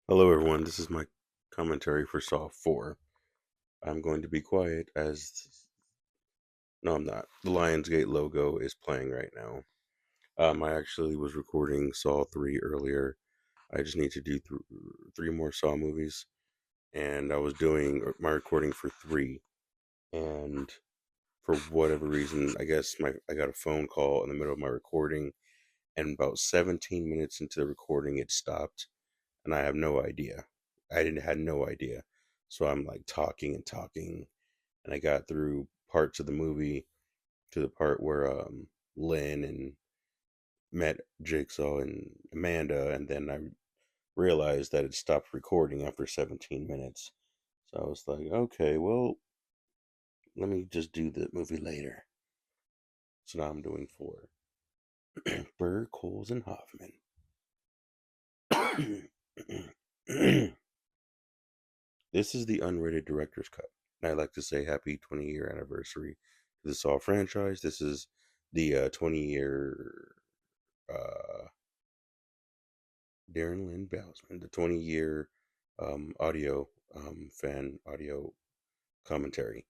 Hello, everyone. This is my commentary for Saw 4. I'm going to be quiet as. No, I'm not. The Lionsgate logo is playing right now. I actually was recording Saw 3 earlier. I just need to do three more Saw movies. And I was doing my recording for 3. And for whatever reason, I got a phone call in the middle of my recording. And about 17 minutes into the recording, it stopped. And I have no idea. I didn't had no idea. So I'm like talking and talking, and I got through parts of the movie to the part where Lynn and met Jigsaw and Amanda, and then I realized that it stopped recording after 17 minutes. So I was like, okay, well, let me just do the movie later. So now I'm doing 4. Burr, Coles, and Hoffman. This is the unrated director's cut. And I'd like to say happy 20-year anniversary to the Saw franchise. This is the 20-year uh, Darren Lynn Bousman, the 20-year audio fan audio commentary.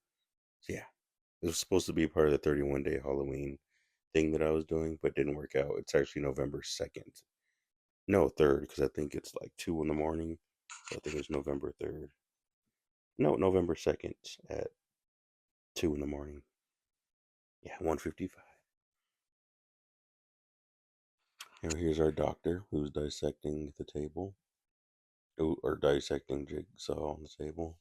So yeah, it was supposed to be part of the 31-day Halloween thing that I was doing, but didn't work out. It's actually November 2nd. No, 3rd, because I think it's like 2 in the morning. So I think it's November 3rd. No, November 2nd at 2 in the morning. Yeah, 1:55. And here's our doctor who's dissecting the table, or dissecting Jigsaw on the table.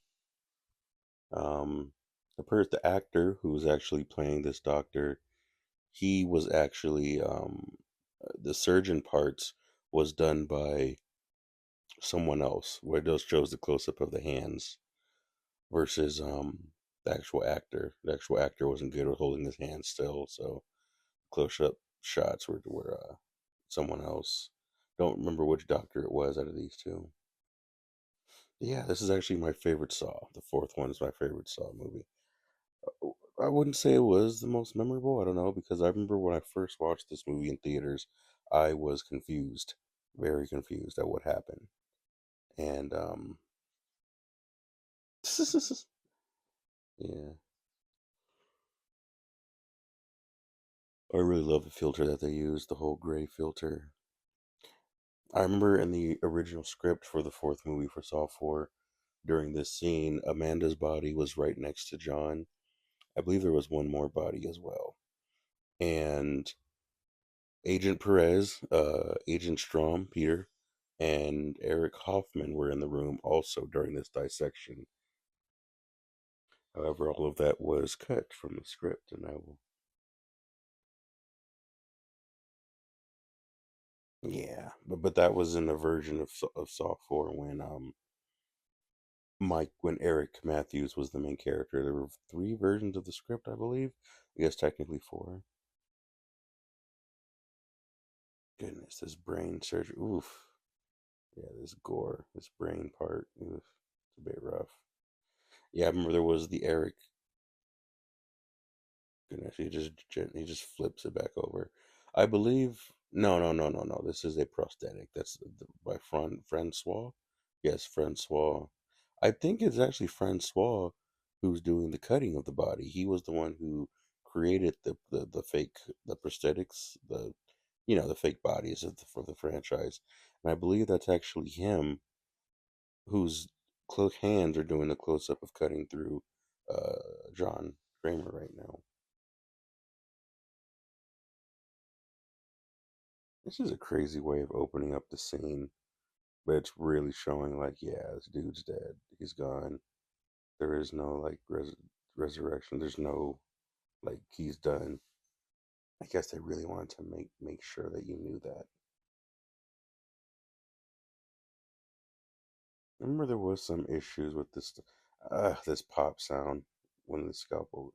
Um, the actor who's actually playing this doctor, he was actually the surgeon parts was done by someone else, where those shows the close up of the hands versus the actual actor. The actual actor wasn't good with holding his hand still, so close up shots were someone else. Don't remember which doctor it was out of these two. Yeah, this is actually my favorite Saw. The fourth one is my favorite Saw movie. I wouldn't say it was the most memorable. I don't know, because I remember when I first watched this movie in theaters, I was confused, very confused at what happened. And yeah, I really love the filter that they used, the whole gray filter. I remember in the original script for the fourth movie for Saw 4, during this scene, Amanda's body was right next to John. I believe there was one more body as well. And Agent Perez, Agent Strom, Peter, and Eric Hoffman were in the room also during this dissection. However, all of that was cut from the script, and I will. Yeah, but that was in a version of Saw 4 when when Eric Matthews was the main character. There were 3 versions of the script, I believe. I guess technically 4. Goodness, this brain surgery. Oof. Yeah, this gore, this brain part. Oof. It's a bit rough. Yeah, I remember there was the Eric. Goodness, he just flips it back over. I believe. No, no, no, no, no. This is a prosthetic. That's by Francois. Yes, Francois. I think it's actually Francois who's doing the cutting of the body. He was the one who created the fake the prosthetics, the fake bodies for the franchise. And I believe that's actually him whose hands are doing the close up of cutting through John Kramer right now. This is a crazy way of opening up the scene, but it's really showing like, yeah, this dude's dead. He's gone. There is no like resurrection. There's no like he's done. I guess they really wanted to make sure that you knew that. I remember there was some issues with this pop sound when the scalpel.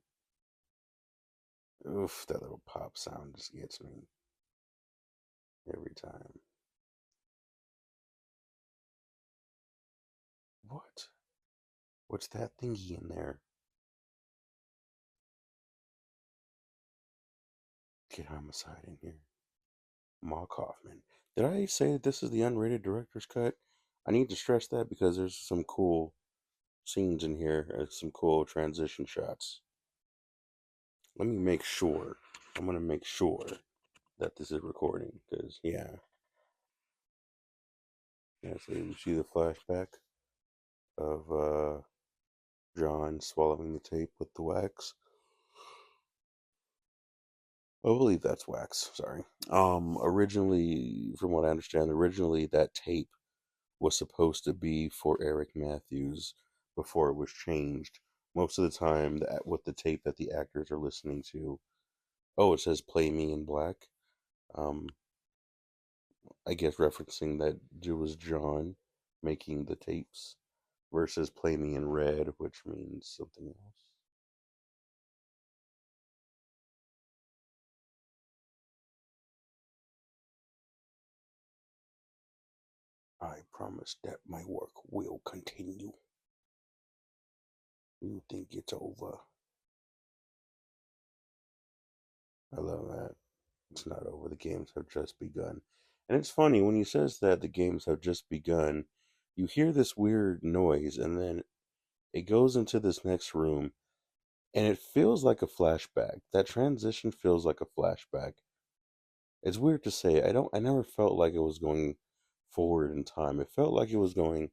Oof, that little pop sound just gets me every time. What? What's that thingy in there? Get homicide in here. Mark Hoffman. Did I say that this is the unrated director's cut? I need to stress that because there's some cool scenes in here, some cool transition shots. Let me make sure. I'm gonna make sure that this is recording because yeah. So you see the flashback of John swallowing the tape with the wax. I believe that's wax. Sorry. Originally, from what I understand, originally that tape was supposed to be for Eric Matthews before it was changed. Most of the time, with the tape that the actors are listening to, oh, it says "Play Me in Black." Um, I guess referencing that it was John making the tapes versus "Play Me in Red," which means something else. I promise that my work will continue. You think it's over? I love that. It's not over. The games have just begun. And it's funny when he says that the games have just begun, you hear this weird noise and then it goes into this next room and it feels like a flashback. That transition feels like a flashback. It's weird to say. I never felt like it was going forward in time. It felt like it was going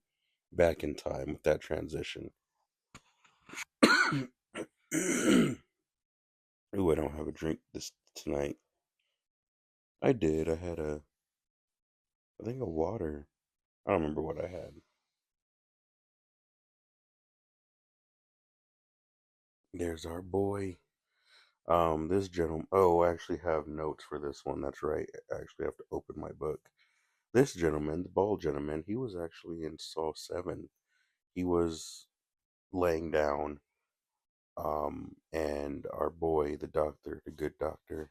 back in time with that transition. Ooh, I don't have a drink this tonight. I did. I think a water. I don't remember what I had. There's our boy. This gentleman. Oh, I actually have notes for this one. That's right. I actually have to open my book. This gentleman, the bald gentleman, he was actually in Saw 7. He was laying down, and our boy, the doctor, the good doctor,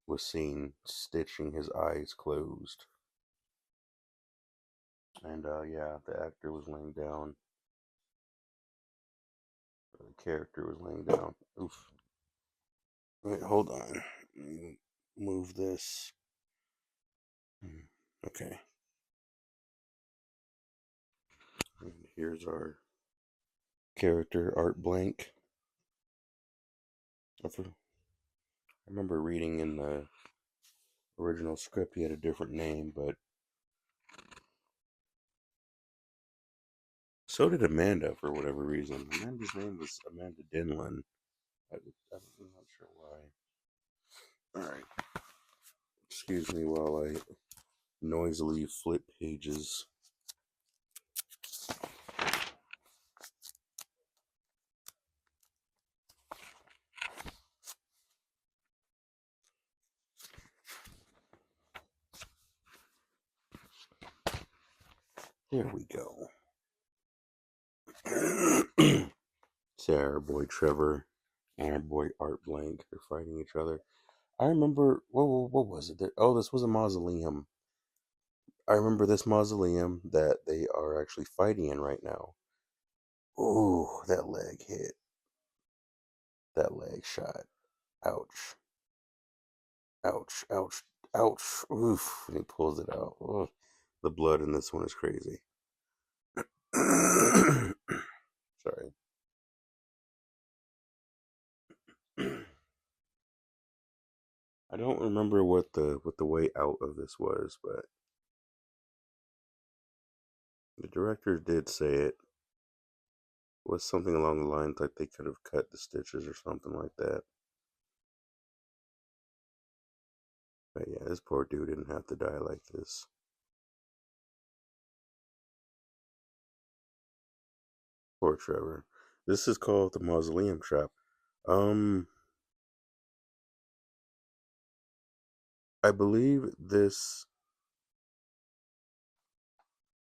was seen stitching his eyes closed. And yeah, the actor was laying down. The character was laying down. Oof. Wait, hold on. Let me move this. Okay. And here's our character, Art Blank. I remember reading in the original script he had a different name, but so did Amanda for whatever reason. Amanda's name was Amanda Dinlin. I'm not sure why. Alright. Excuse me while I noisily flip pages. There we go. See, our boy Trevor and our boy Art Blank are fighting each other. I remember, what was it? Oh, this was a mausoleum. I remember this mausoleum that they are actually fighting in right now. Ooh, that leg hit. That leg shot. Ouch. Ouch. Ouch. Ouch. Oof. And he pulls it out. Ugh. The blood in this one is crazy. Sorry. I don't remember what the way out of this was, but the director did say it was something along the lines like they could have cut the stitches or something like that. But yeah, this poor dude didn't have to die like this. Poor Trevor. This is called the Mausoleum Trap. Um, I believe this.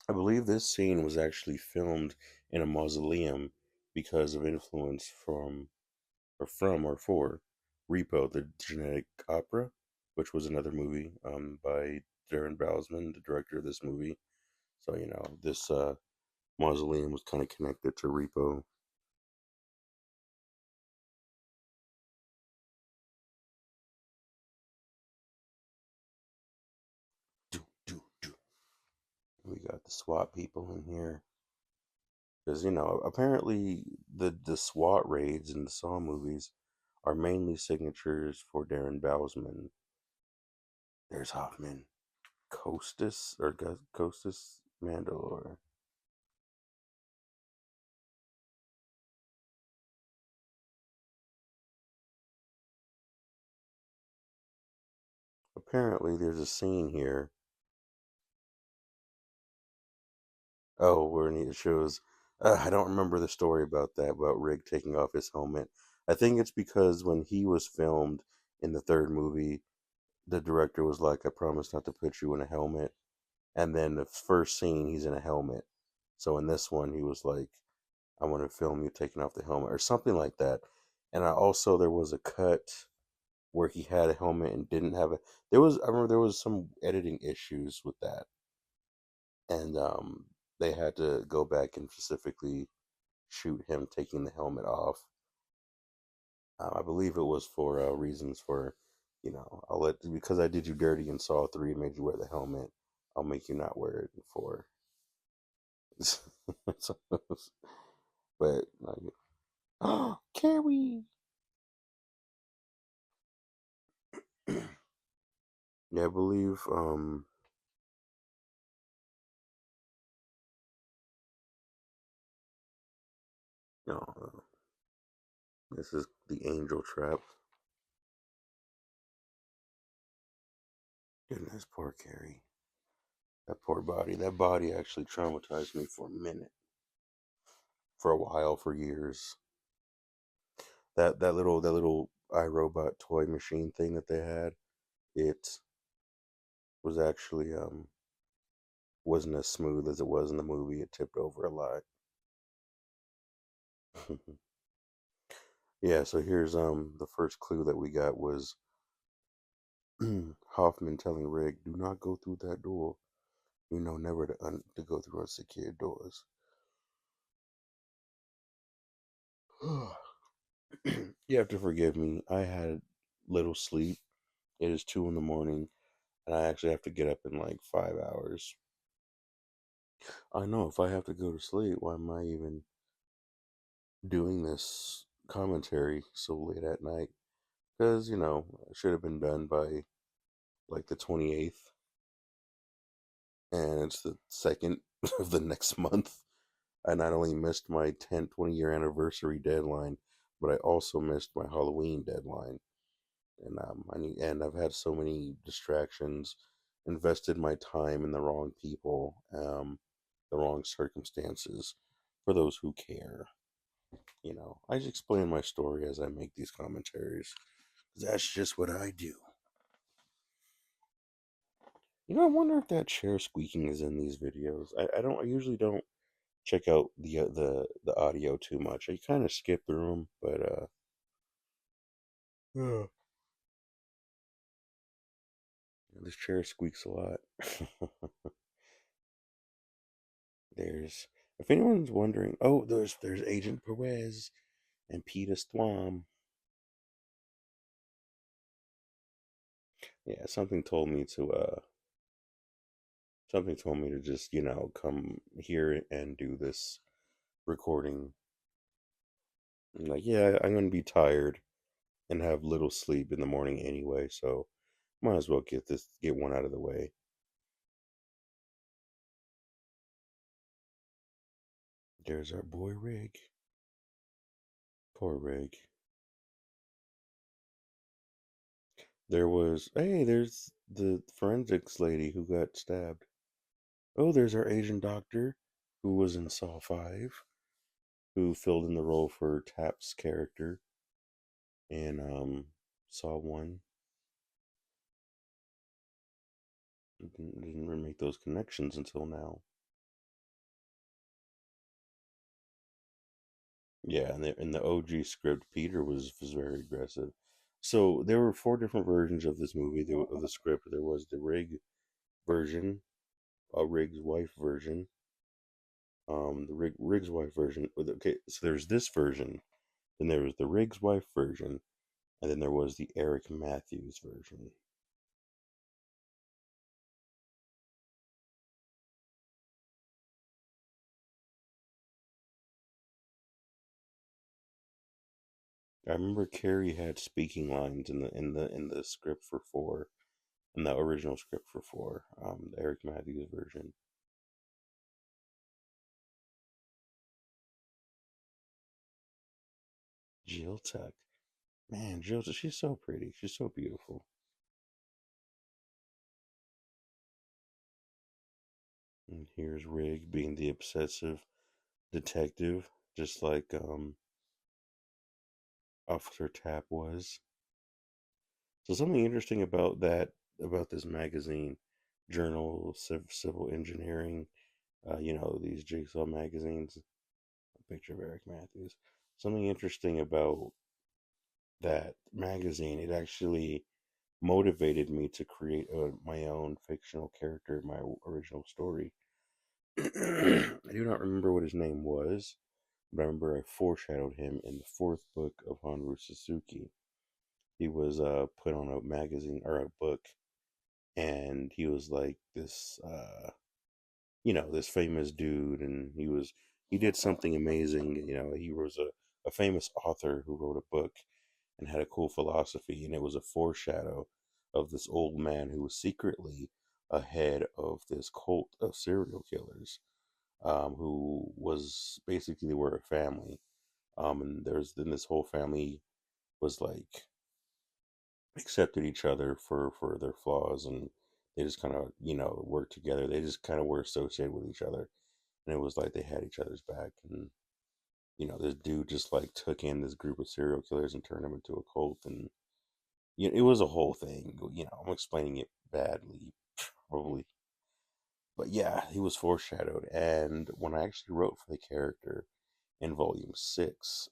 I believe this scene was actually filmed in a mausoleum because of influence or for Repo, the Genetic Opera, which was another movie by Darren Browsman, the director of this movie. So this mausoleum was kind of connected to Repo. Do, do, do. We got the SWAT people in here. Because, apparently the SWAT raids in the Saw movies are mainly signatures for Darren Bousman. There's Hoffman. Costas Mandalore. Apparently, there's a scene here. Oh, where it shows. I don't remember the story about that, about Rick taking off his helmet. I think it's because when he was filmed in the third movie, the director was like, I promise not to put you in a helmet. And then the first scene, he's in a helmet. So in this one, he was like, I want to film you taking off the helmet or something like that. And there was a cut where he had a helmet and didn't have it. I remember there was some editing issues with that. And they had to go back and specifically shoot him taking the helmet off. I believe it was for reasons for, because I did you dirty in Saw 3 and made you wear the helmet, I'll make you not wear it in 4. But, like, oh, Carrie! Yeah, I believe, no, this is the angel trap. Goodness, poor Carrie. That poor body. That body actually traumatized me for a minute, for a while, for years. That little iRobot toy machine thing that they had, it was actually wasn't as smooth as it was in the movie. It tipped over a lot. Yeah, so here's the first clue that we got was Hoffman telling Rick, "Do not go through that door. You know never to go through unsecured doors." You have to forgive me. I had little sleep. It is 2 in the morning, and I actually have to get up in like 5 hours. I know if I have to go to sleep, why am I even doing this commentary so late at night? Because, it should have been done by like the 28th, and it's the 2nd of the next month. I not only missed my 10, 20-year anniversary deadline, but I also missed my Halloween deadline. And I've had so many distractions, invested my time in the wrong people, the wrong circumstances for those who care. I just explain my story as I make these commentaries. That's just what I do. I wonder if that chair squeaking is in these videos. I usually don't check out the audio too much. I kind of skip through them, but yeah, this chair squeaks a lot. There's if anyone's wondering, oh, there's Agent Perez and Peter Thwam. Yeah, something told me to just, come here and do this recording. I'm like, yeah, I'm gonna be tired and have little sleep in the morning anyway, so might as well get one out of the way. There's our boy Rig. Poor Rig. There's the forensics lady who got stabbed. Oh, there's our Asian doctor who was in Saw 5, who filled in the role for Tap's character in Saw 1. Didn't really make those connections until now. Yeah, in the OG script, Peter was very aggressive. So there were 4 different versions of this movie, of the script. There was the Rig version, a Rig's wife version, the Rig's wife version. Okay, so there's this version, then there was the Riggs wife version, and then there was the Eric Matthews version. I remember Carrie had speaking lines in the script for four, in the original script for four, the Eric Matthews version. Jill Tuck, man, Jill, she's so pretty. She's so beautiful. And here's Rig being the obsessive detective, just like Officer Tapp was. So something interesting about about this magazine, Journal of Civil Engineering, these Jigsaw magazines, a picture of Eric Matthews. Something interesting about that magazine, it actually motivated me to create my own fictional character, my original story. I do not remember what his name was, but I remember I foreshadowed him in the fourth book of Hanru Suzuki. He was put on a magazine or a book, and he was like this this famous dude, and he did something amazing. He was a famous author who wrote a book and had a cool philosophy, and it was a foreshadow of this old man who was secretly ahead of this cult of serial killers, who was basically, they were a family. And there's then this whole family was like accepted each other for their flaws, and they just kind of worked together. They just kind of were associated with each other, and it was like they had each other's back. And this dude just like took in this group of serial killers and turned them into a cult, and it was a whole thing. I'm explaining it badly, probably, but yeah, he was foreshadowed. And when I actually wrote for the character in volume six,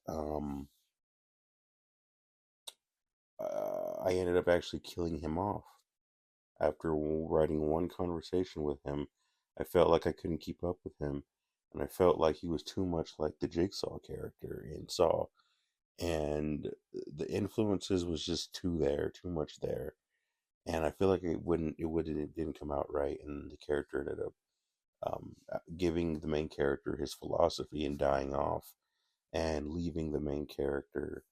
I ended up actually killing him off. After writing one conversation with him, I felt like I couldn't keep up with him, and I felt like he was too much like the Jigsaw character in Saw, and the influences was just too much there, and I feel like it didn't come out right, and the character ended up giving the main character his philosophy and dying off, and leaving the main character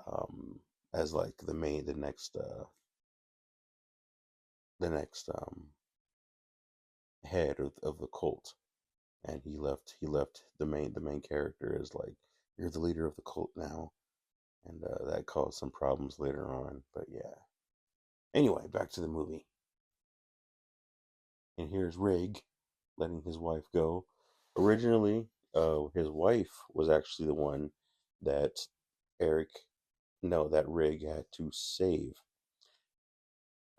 um, as like the next head of the cult, and he left the main character as like, you're the leader of the cult now, and that caused some problems later on. But yeah, anyway, back to the movie, and here's Rig letting his wife go. Originally, his wife was actually the one that Eric, no, that Rig had to save.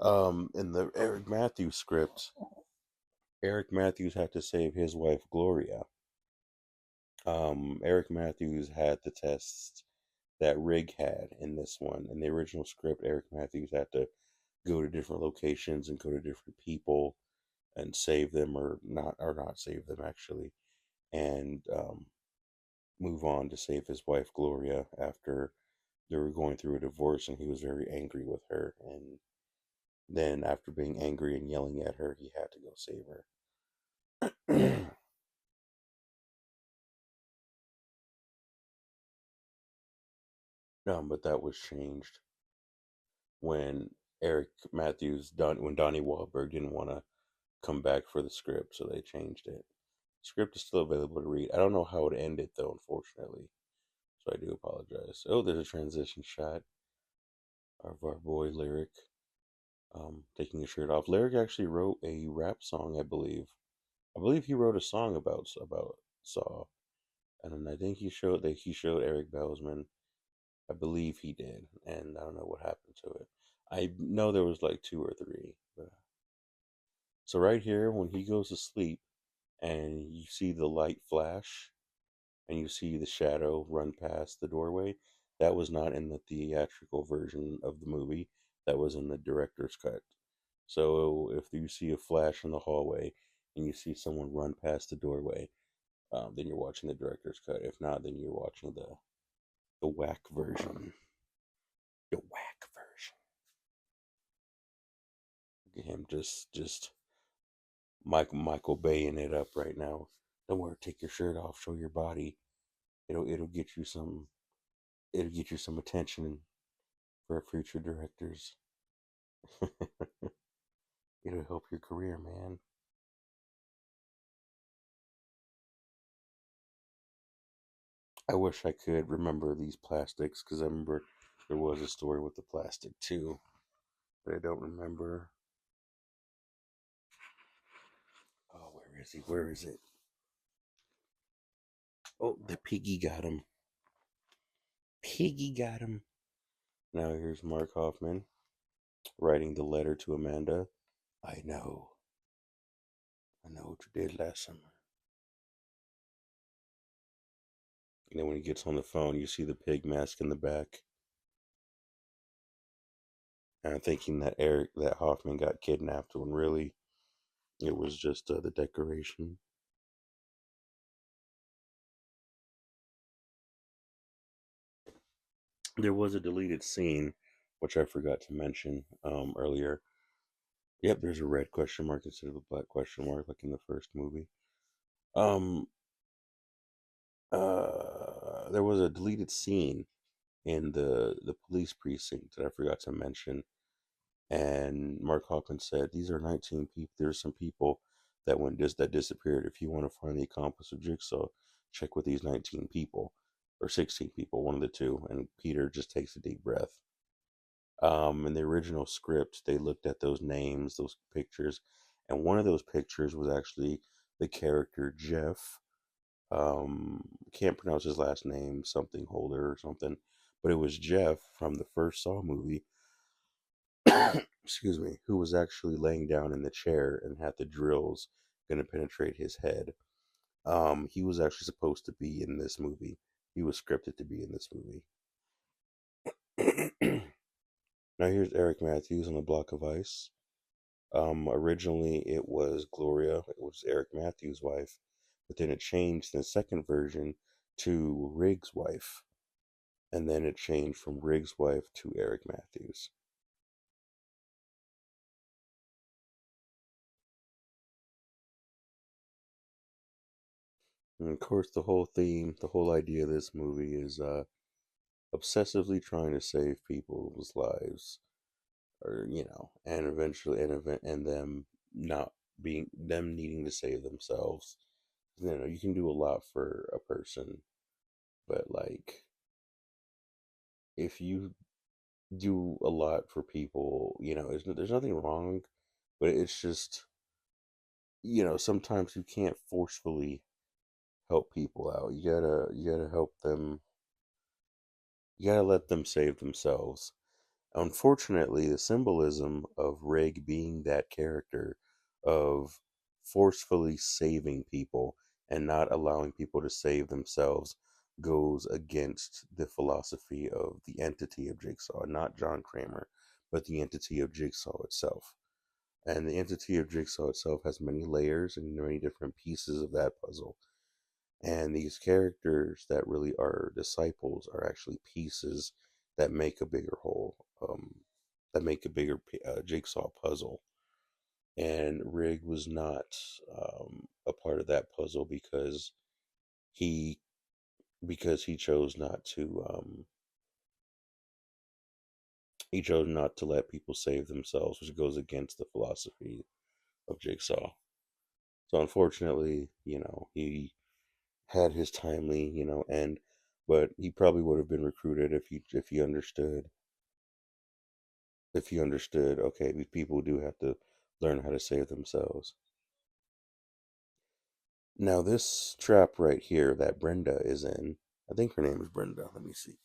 In the Eric Matthews script, Eric Matthews had to save his wife Gloria. Eric Matthews had the tests that Rig had in this one. In the original script, Eric Matthews had to go to different locations and go to different people and save them, or not save them actually, and move on to save his wife Gloria after they were going through a divorce, and he was very angry with her. And then, after being angry and yelling at her, he had to go save her. But that was changed when Eric Matthews done when Donnie Wahlberg didn't want to come back for the script, so they changed it. The script is still available to read. I don't know how it ended though, unfortunately. So I do apologize. Oh, there's a transition shot of our boy Lyric taking his shirt off. Lyric actually wrote a rap song, I believe. I believe he wrote a song about Saw, and then I think he showed Eric Belzman. I believe he did, and I don't know what happened to it. I know there was like two or three. But... So right here, when he goes to sleep, and you see the light flash, and you see the shadow run past the doorway, that was not in the theatrical version of the movie. That was in the director's cut. So if you see a flash in the hallway and you see someone run past the doorway, then you're watching the director's cut. If not, then you're watching the whack version. The whack version. Look at him just Michael Baying it up right now. Don't worry, take your shirt off, show your body. It'll get you some. It'll get you some attention for future directors. It'll help your career, man. I wish I could remember these plastics because I remember there was a story with the plastic too, but I don't remember. Oh, where is he? Where is it? Oh, the piggy got him. Piggy got him. Now here's Mark Hoffman writing the letter to Amanda. I know. I know what you did last summer. And then when he gets on the phone, you see the pig mask in the back. And I'm thinking that Hoffman got kidnapped when really it was just the decoration. There was a deleted scene, which I forgot to mention earlier. Yep, there's a red question mark instead of a black question mark, like in the first movie. Um, there was a deleted scene in the police precinct that I forgot to mention, and Mark Hawkins said these are 19 people. There's some people that disappeared. If you want to find the accomplice of Jigsaw, check with these 19 people or 16 people, one of the two. And Peter just takes a deep breath. In the original script, they looked at those names, those pictures, and one of those pictures was actually the character Jeff. Can't pronounce his last name, something Holder or something, but it was Jeff from the first Saw movie. Excuse me, who was actually laying down in the chair and had the drills going to penetrate his head. He was actually supposed to be in this movie. He was scripted to be in this movie. Now here's Eric Matthews on a block of ice. Originally, it was Gloria. It was Eric Matthews' wife, but then it changed in the second version to Riggs' wife, and then it changed from Riggs' wife to Eric Matthews. And of course, the whole theme, the whole idea of this movie is obsessively trying to save people's lives, or and eventually, and them not being them needing to save themselves. You can do a lot for a person, but like if you do a lot for people, there's nothing wrong, but it's just, sometimes you can't forcefully help people out. You gotta help them. You gotta let them save themselves. Unfortunately, the symbolism of Rig being that character of forcefully saving people and not allowing people to save themselves goes against the philosophy of the entity of Jigsaw, not John Kramer, but the entity of Jigsaw itself. And the entity of Jigsaw itself has many layers and many different pieces of that puzzle. And these characters that really are disciples are actually pieces that make a bigger whole, that make a bigger jigsaw puzzle. And Rig was not a part of that puzzle he because he chose not to let people save themselves, which goes against the philosophy of Jigsaw. So unfortunately, he had his timely, end, but he probably would have been recruited if he understood, okay, these people do have to learn how to save themselves. Now this trap right here that Brenda is in, I think her name is Brenda. Let me see.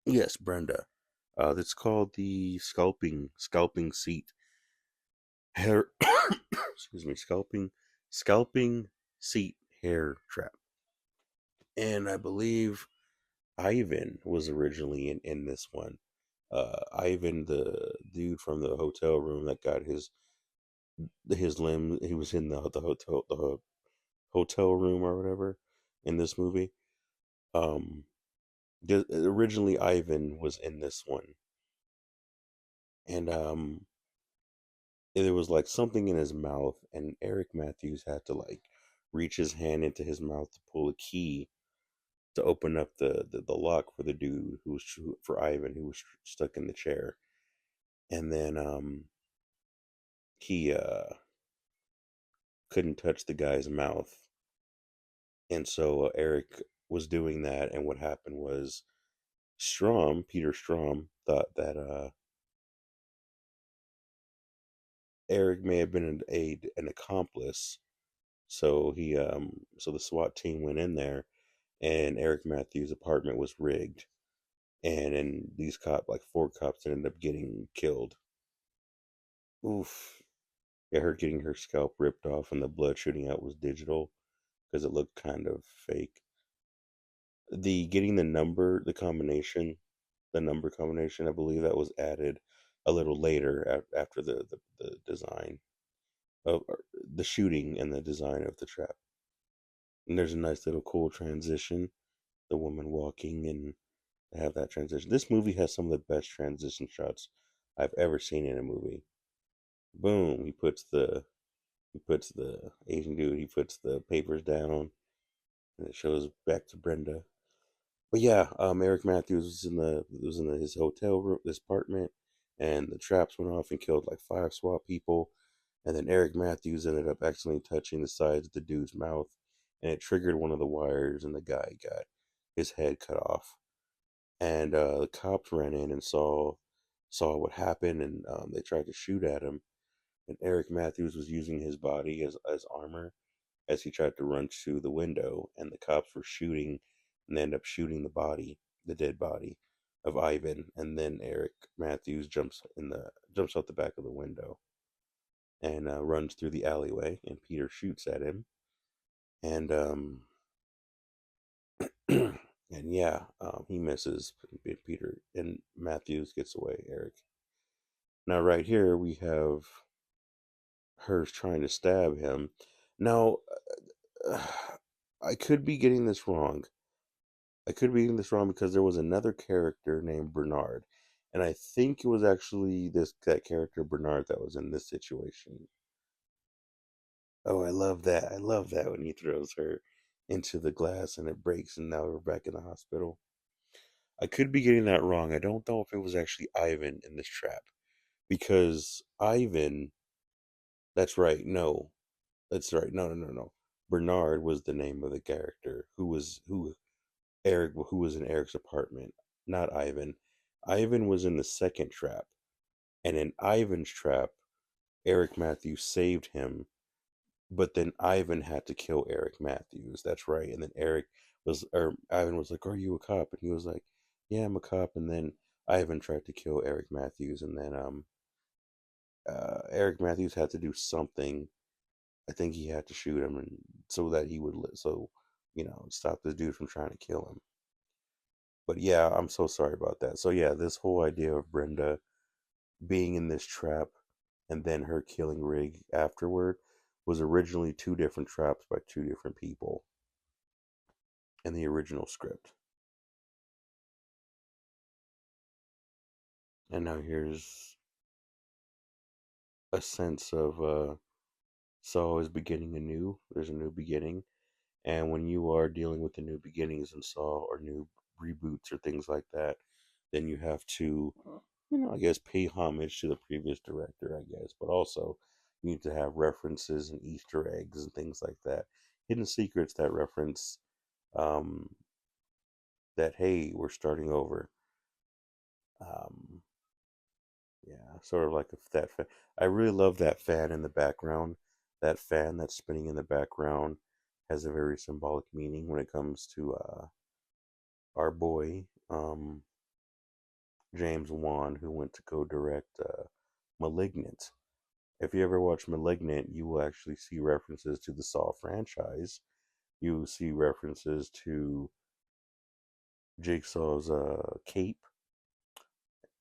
Yes, Brenda. That's called the scalping seat hair. Excuse me, scalping seat hair trap. And I believe Ivan was originally in this one. Ivan, the dude from the hotel room that got his limb, he was in the hotel room or whatever in this movie. Um, Originally Ivan was in this one, and there was like something in his mouth, and Eric Matthews had to like reach his hand into his mouth to pull a key to open up the lock for the dude for Ivan who was stuck in the chair. And then he couldn't touch the guy's mouth. And so Eric was doing that, and what happened was Peter Strom, thought that Eric may have been an accomplice. So the SWAT team went in there, and Eric Matthews' apartment was rigged, and then these like four cops, ended up getting killed. Oof. Yeah, her getting her scalp ripped off and the blood shooting out was digital because it looked kind of fake. The getting the number combination, I believe that was added a little later after the design of the shooting and the design of the trap. And there's a nice little cool transition, the woman walking and have that transition. This movie has some of the best transition shots I've ever seen in a movie. Boom, he puts the Asian dude, he puts the papers down, and it shows back to Brenda. But yeah, Eric Matthews was in his hotel room, this apartment, and the traps went off and killed like five SWAT people. And then Eric Matthews ended up accidentally touching the sides of the dude's mouth, and it triggered one of the wires, and the guy got his head cut off. And the cops ran in and saw what happened, and they tried to shoot at him. And Eric Matthews was using his body as armor as he tried to run to the window, and the cops were shooting, and they end up shooting the dead body of Ivan, and then Eric Matthews jumps out the back of the window and runs through the alleyway, and Peter shoots at him, and and yeah, he misses. Peter and Matthews gets away. Eric. Now, right here we have her trying to stab him. Now, I could be getting this wrong. I could be getting this wrong because there was another character named Bernard, and I think it was actually this that character Bernard that was in this situation. Oh, I love that! I love that when he throws her into the glass and it breaks, and now we're back in the hospital. I could be getting that wrong. I don't know if it was actually Ivan in this trap because Ivan. That's right. No, that's right. No, no, no, no. Bernard was the name of the character who was in Eric's apartment, not Ivan. Ivan was in the second trap, and in Ivan's trap, Eric Matthews saved him, but then Ivan had to kill Eric Matthews. That's right. And then Ivan was like, "Are you a cop?" And he was like, "Yeah, I'm a cop." And then Ivan tried to kill Eric Matthews, and then Eric Matthews had to do something. I think he had to shoot him, and so that he would stop this dude from trying to kill him. But yeah, I'm so sorry about that. So yeah, this whole idea of Brenda being in this trap and then her killing Rig afterward was originally two different traps by two different people in the original script. And now here's a sense of Saw is beginning anew. There's a new beginning. And when you are dealing with the new beginnings in Saw or new reboots or things like that, then you have to, I guess, pay homage to the previous director, I guess, but also you need to have references and Easter eggs and things like that. Hidden secrets that reference um, that, hey, we're starting over. Um, yeah, sort of like that fan. I really love that fan in the background. That fan that's spinning in the background has a very symbolic meaning when it comes to our boy James Wan, who went to go direct *Malignant*. If you ever watch *Malignant*, you will actually see references to the Saw franchise. You will see references to Jigsaw's cape,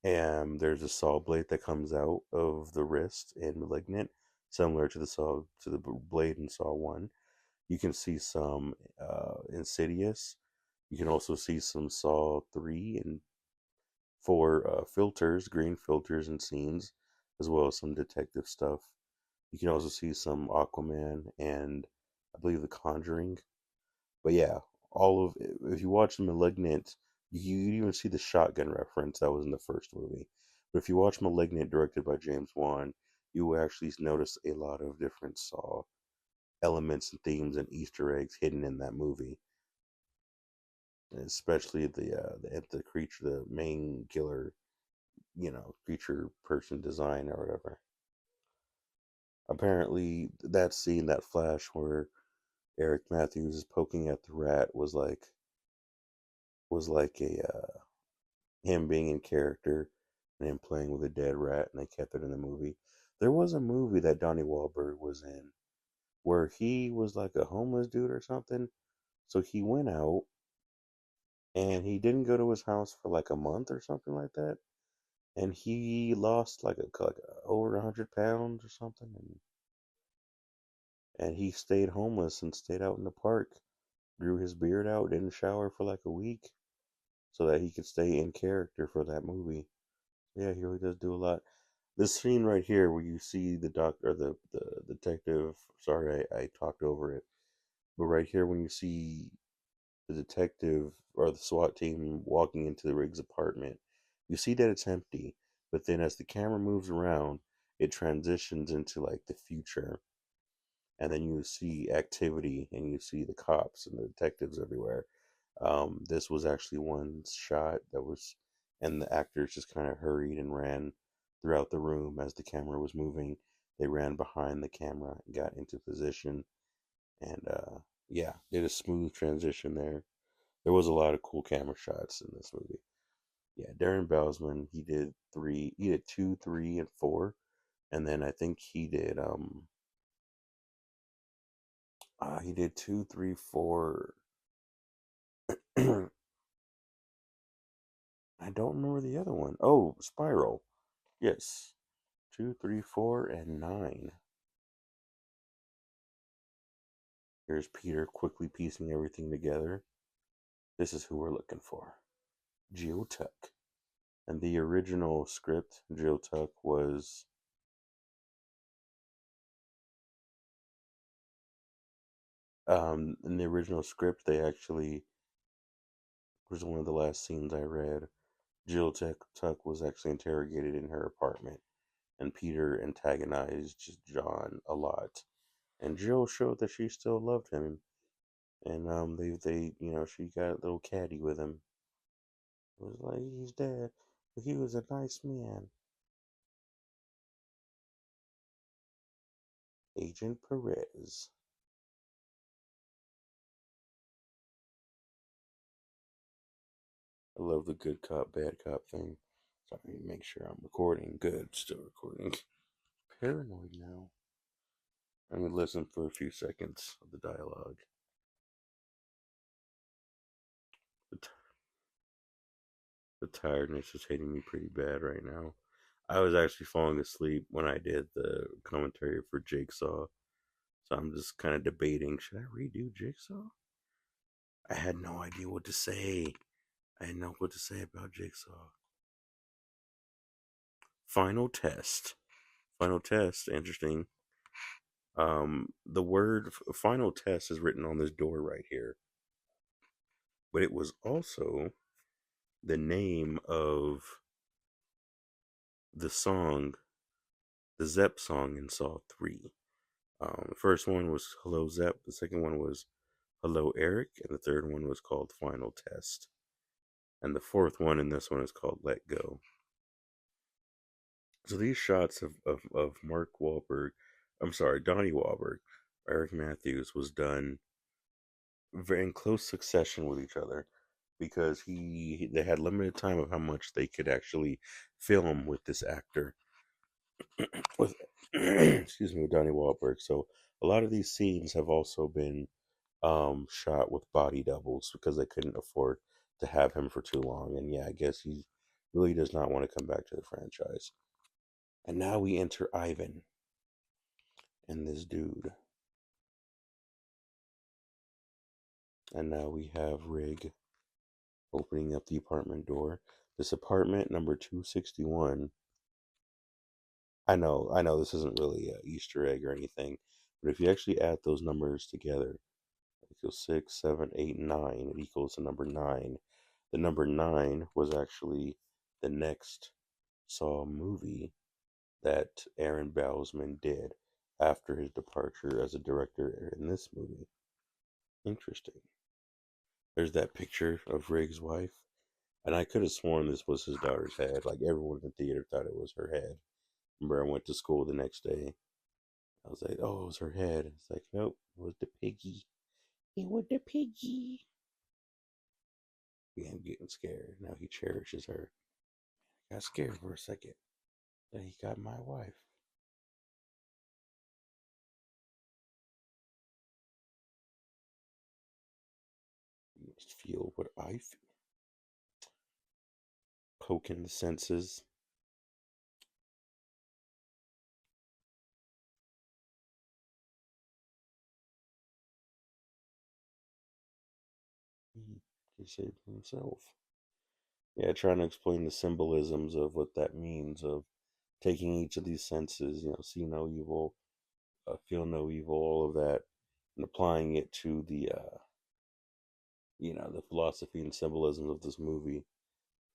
and there's a saw blade that comes out of the wrist in *Malignant*, similar to the blade in Saw 1. You can see some Insidious. You can also see some Saw 3 and 4 filters, green filters and scenes, as well as some detective stuff. You can also see some Aquaman and I believe The Conjuring. But yeah, all of if you watch Malignant, you even see the shotgun reference that was in the first movie. But if you watch Malignant, directed by James Wan, you will actually notice a lot of different Saw elements and themes and Easter eggs hidden in that movie, especially the creature, the main killer, creature person design or whatever. Apparently, that scene, that flash where Eric Matthews is poking at the rat was like a him being in character and him playing with a dead rat, and they kept it in the movie. There was a movie that Donnie Wahlberg was in where he was like a homeless dude or something. So he went out and he didn't go to his house for like a month or something like that, and he lost like over 100 pounds or something, and he stayed homeless and stayed out in the park, grew his beard out, didn't shower for like a week, so that he could stay in character for that movie. Yeah, he really does do a lot. This scene right here, where you see the doctor, or the detective. Sorry, I talked over it. But right here, when you see the detective or the SWAT team walking into the Riggs apartment, you see that it's empty. But then, as the camera moves around, it transitions into like the future, and then you see activity, and you see the cops and the detectives everywhere. This was actually one shot that was, and the actors just kind of hurried and ran throughout the room as the camera was moving. They ran behind the camera and got into position, and yeah, did a smooth transition there. There was a lot of cool camera shots in this movie. Yeah, Darren Bowsman, he did two, three, and four, and then I think he did two, three, four. I don't remember the other one. Oh, Spiral. Yes. Two, three, four, and nine. Here's Peter quickly piecing everything together. This is who we're looking for. Jill Tuck. And the original script, Jill Tuck was in the original script they actually was one of the last scenes I read. Tuck was actually interrogated in her apartment, and Peter antagonized John a lot. And Jill showed that she still loved him, and they she got a little catty with him. It was like he's dead, but he was a nice man. Agent Perez. I love the good cop, bad cop thing. Sorry, make sure I'm recording. Good, still recording. Paranoid now. I'm gonna listen for a few seconds of the dialogue. The, t- the tiredness is hitting me pretty bad right now. I was actually falling asleep when I did the commentary for Jigsaw, so I'm just kind of debating: should I redo Jigsaw? I had no idea what to say. I didn't know what to say about Jigsaw. Final test. Final test. Interesting. The word final test is written on this door right here, but it was also the name of the song, the Zepp song in Saw 3. The first one was Hello Zepp, the second one was Hello Eric, and the third one was called Final Test. And the fourth one in this one is called Let Go. So these shots of Mark Wahlberg, I'm sorry, Donnie Wahlberg, Eric Matthews was done very in close succession with each other because they had limited time of how much they could actually film with this actor with excuse me with Donnie Wahlberg. So a lot of these scenes have also been shot with body doubles because they couldn't afford to have him for too long. And yeah, I guess he really does not want to come back to the franchise. And now we enter Ivan and this dude. And now we have Rig opening up the apartment door. This apartment number 261. I know this isn't really an Easter egg or anything, but if you actually add those numbers together, equals 6, 7, 8, 9. It equals the number 9. The number 9 was actually the next Saw movie that Aaron Bowsman did after his departure as a director in this movie. Interesting. There's that picture of Riggs' wife. And I could have sworn this was his daughter's head. Like everyone in the theater thought it was her head. Remember, I went to school the next day. I was like, "Oh, it was her head." It's like, nope, it was the piggy. It was the piggy. Yeah, I'm getting scared. Now he cherishes her. I got scared for a second. Then he got my wife. You must feel what I feel. Poking the senses. He said himself. Yeah, trying to explain the symbolisms of what that means of taking each of these senses, see no evil, feel no evil, all of that, and applying it to the philosophy and symbolism of this movie.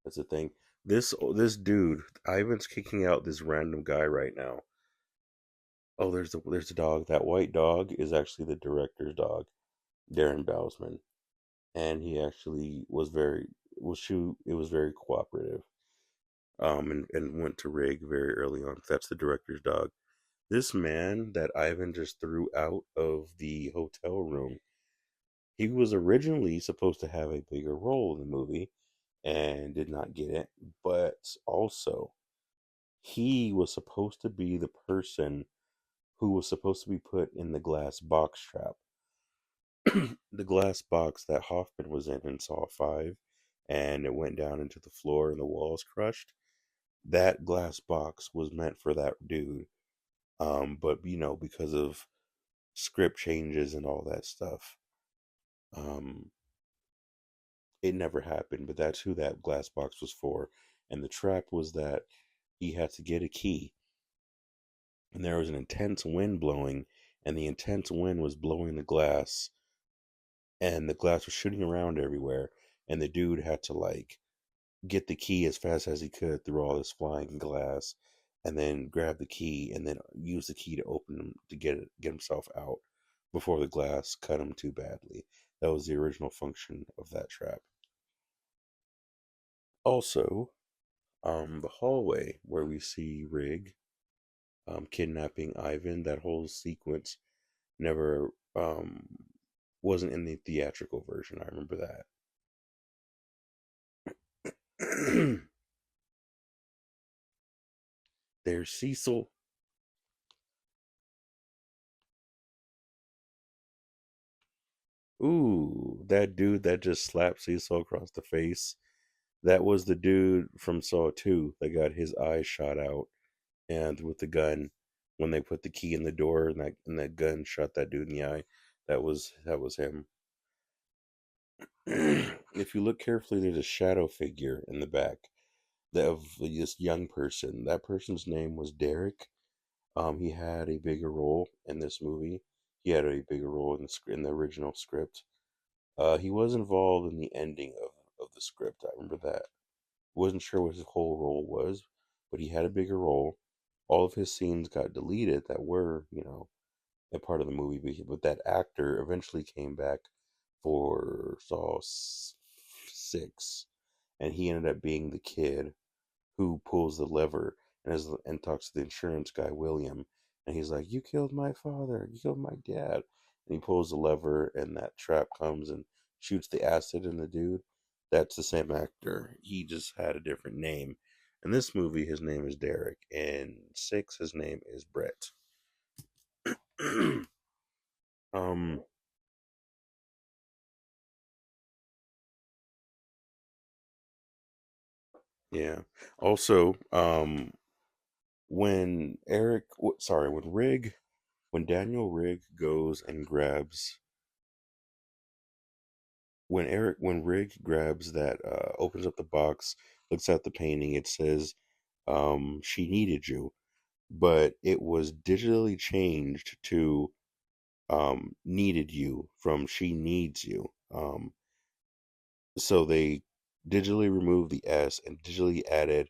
That's the thing. This dude, Ivan's kicking out this random guy right now. Oh, there's a dog. That white dog is actually the director's dog, Darren Bowsman, and he actually was very was shoot. It was very cooperative. And went to Rig very early on. That's the director's dog. This man that Ivan just threw out of the hotel room, he was originally supposed to have a bigger role in the movie and did not get it. But also, he was supposed to be the person who was supposed to be put in the glass box trap. The glass box that Hoffman was in Saw 5, and it went down into the floor and the walls crushed. That glass box was meant for that dude. But because of script changes and all that stuff, um, it never happened. But that's who that glass box was for. And the trap was that he had to get a key, and there was an intense wind blowing, and the intense wind was blowing the glass, and the glass was shooting around everywhere, and the dude had to like get the key as fast as he could through all this flying glass, and then grab the key and then use the key to open him to get himself out before the glass cut him too badly. That was the original function of that trap. Also, the hallway where we see Rig kidnapping Ivan, that whole sequence never wasn't in the theatrical version. I remember that. There's Cecil. Ooh, that dude that just slapped Cecil across the face. That was the dude from Saw 2 that got his eyes shot out and with the gun when they put the key in the door and that gun shot that dude in the eye. That was him. If you look carefully, there's a shadow figure in the back of this young person. That person's name was Derek. He had a bigger role in this movie. He had a bigger role in the original script. He was involved in the ending of the script. I remember that. Wasn't sure what his whole role was, but he had a bigger role. All of his scenes got deleted that were, a part of the movie, but that actor eventually came back for Saw 6, and he ended up being the kid who pulls the lever and talks to the insurance guy William, and he's like, "You killed my father. You killed my dad." And he pulls the lever, and that trap comes and shoots the acid in the dude. That's the same actor. He just had a different name. In this movie, his name is Derek. In 6, his name is Brett. um, yeah. Also, when when Daniel Rigg goes and grabs when Rig grabs that opens up the box, looks at the painting, it says she needed you, but it was digitally changed to needed you from she needs you. So they digitally removed the S and digitally added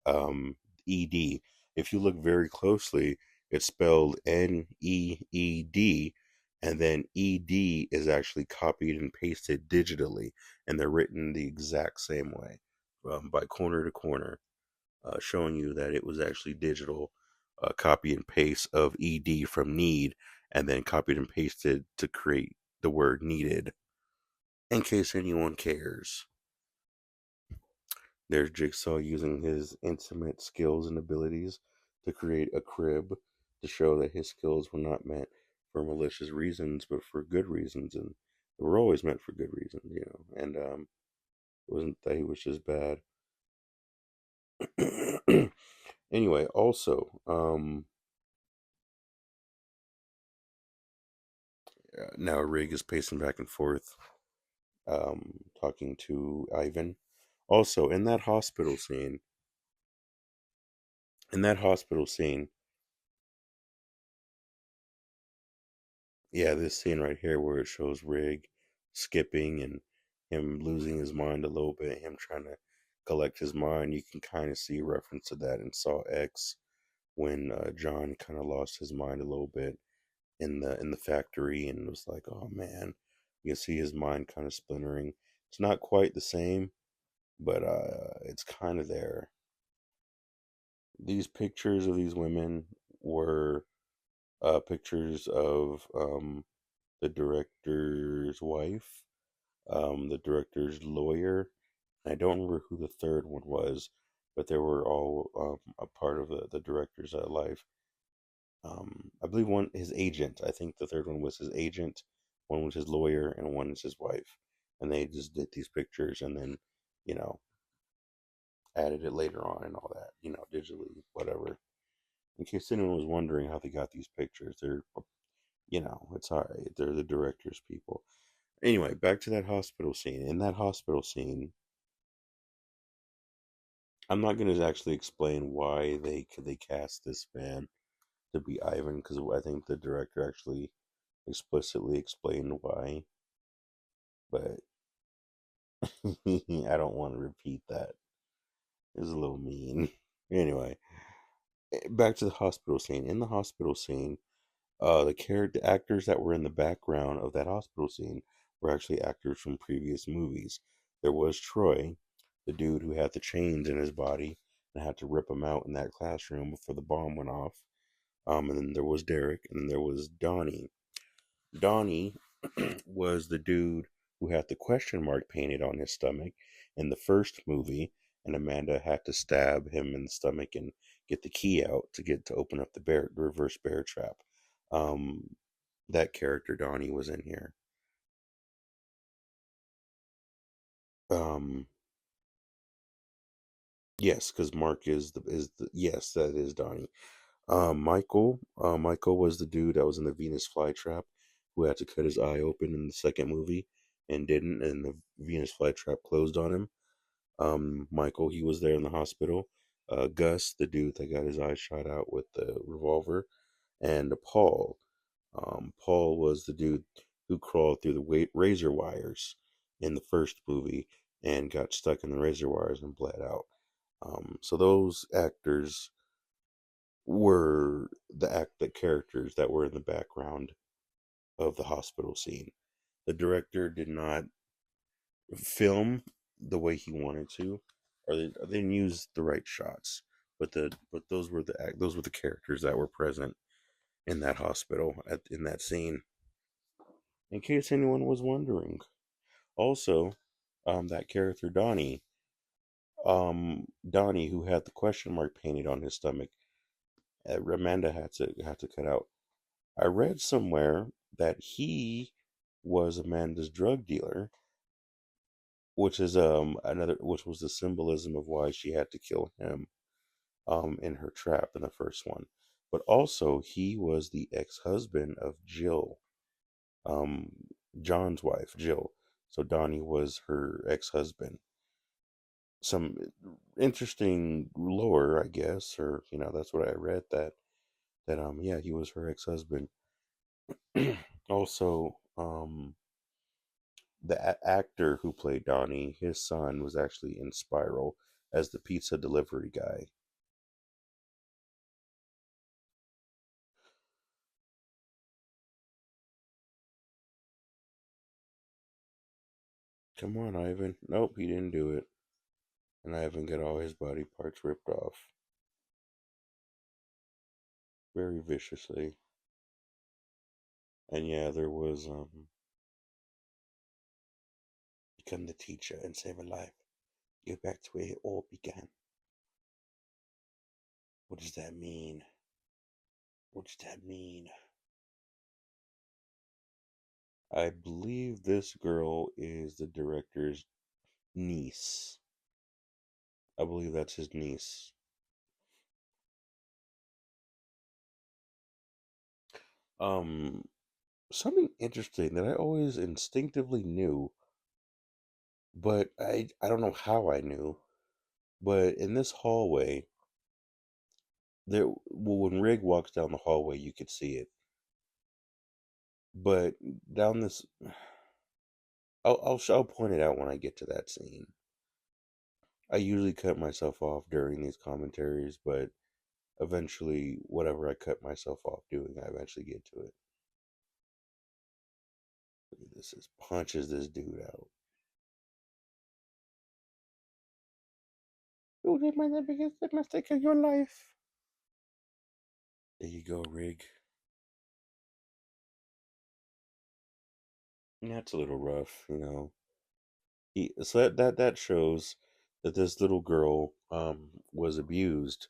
ed. If you look very closely, it's spelled NEED, and then ED is actually copied and pasted digitally, and they're written the exact same way, by corner to corner, showing you that it was actually digital, copy and paste of ED from need, and then copied and pasted to create the word needed. In case anyone cares, there's Jigsaw using his intimate skills and abilities to create a crib to show that his skills were not meant for malicious reasons, but for good reasons, and they were always meant for good reasons, And it wasn't that he was just bad. Anyway, also, now Rig is pacing back and forth, talking to Ivan. Also, in that hospital scene, yeah, this scene right here where it shows Rig skipping and him losing his mind a little bit, him trying to collect his mind, you can kind of see reference to that in Saw X when John kind of lost his mind a little bit in the factory and was like, oh man, you can see his mind kind of splintering. It's not quite the same, but it's kind of there. These pictures of these women were pictures of the director's wife, the director's lawyer. I don't remember who the third one was, but they were all a part of the director's life. I believe one his agent. I think the third one was his agent. One was his lawyer, and one is his wife. And they just did these pictures, and then, you know, added it later on and all that, digitally, whatever. In case anyone was wondering how they got these pictures, it's all right. They're the director's people. Anyway, back to that hospital scene. In that hospital scene, I'm not going to actually explain why they cast this man to be Ivan because I think the director actually explicitly explained why, but I don't want to repeat that. It was a little mean. Anyway, back to the hospital scene. In the hospital scene, the character actors that were in the background of that hospital scene were actually actors from previous movies. There was Troy, the dude who had the chains in his body and had to rip them out in that classroom before the bomb went off. And then there was Derek, and then there was Donnie. Donnie was the dude who had the question mark painted on his stomach in the first movie, and Amanda had to stab him in the stomach and get the key out to open up the reverse bear trap. Um, that character Donnie was in here. Um, yes, because Mark is the yes, that is Donnie. Michael was the dude that was in the Venus flytrap who had to cut his eye open in the second movie and didn't, and the Venus flytrap closed on him. Michael, he was there in the hospital. Gus, the dude that got his eye shot out with the revolver, and Paul. Paul was the dude who crawled through the razor wires in the first movie and got stuck in the razor wires and bled out. So those actors were the characters that were in the background of the hospital scene. The director did not film the way he wanted to, or they didn't use the right shots. But those were the characters that were present in that hospital in that scene. In case anyone was wondering, also, that character Donnie, who had the question mark painted on his stomach, Amanda had to cut out. I read somewhere that he was Amanda's drug dealer, which was the symbolism of why she had to kill him in her trap in the first one. But also he was the ex-husband of Jill, um John's wife, Jill. So Donnie was her ex-husband. Some interesting lore, I guess, or that's what I read, that yeah, he was her ex-husband. Also, the actor who played Donnie, his son was actually in Spiral as the pizza delivery guy. Come on, Ivan. Nope, he didn't do it. And Ivan got all his body parts ripped off very viciously. And yeah, there was become the teacher and save a life. Go back to where it all began. What does that mean? What does that mean? I believe this girl is the director's niece. I believe that's his niece. Um, Something interesting that I always instinctively knew, but I don't know how I knew. But in this hallway, there well, when Rig walks down the hallway, you could see it. But down this, I'll point it out when I get to that scene. I usually cut myself off during these commentaries, but eventually, whatever I cut myself off doing, I eventually get to it. Look at this! This punches this dude out. You did my the biggest mistake of your life. There you go, Rig. That's a little rough, you know. So that shows that this little girl was abused.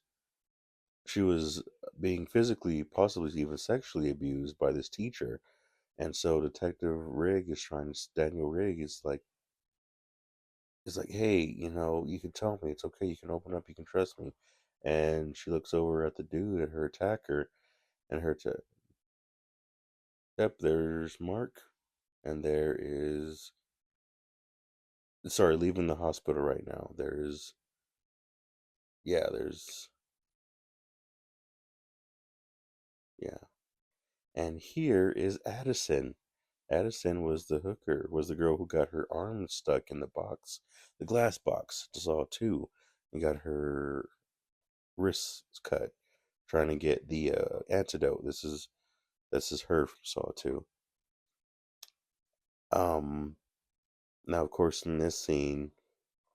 She was being physically, possibly even sexually abused by this teacher, and so Detective Rigg is trying to Daniel Rigg is like, hey, you know, you can tell me it's okay. You can open up. You can trust me. And she looks over at the dude, at her attacker, and yep, there's Mark, and there is sorry, leaving the hospital right now. There's yeah, there's yeah. And here is Addison. Addison was the hooker, was the girl who got her arm stuck in the box, the glass box, saw too, and got her wrists cut, trying to get the antidote. This is her from Saw 2. Um, Now, of course, in this scene,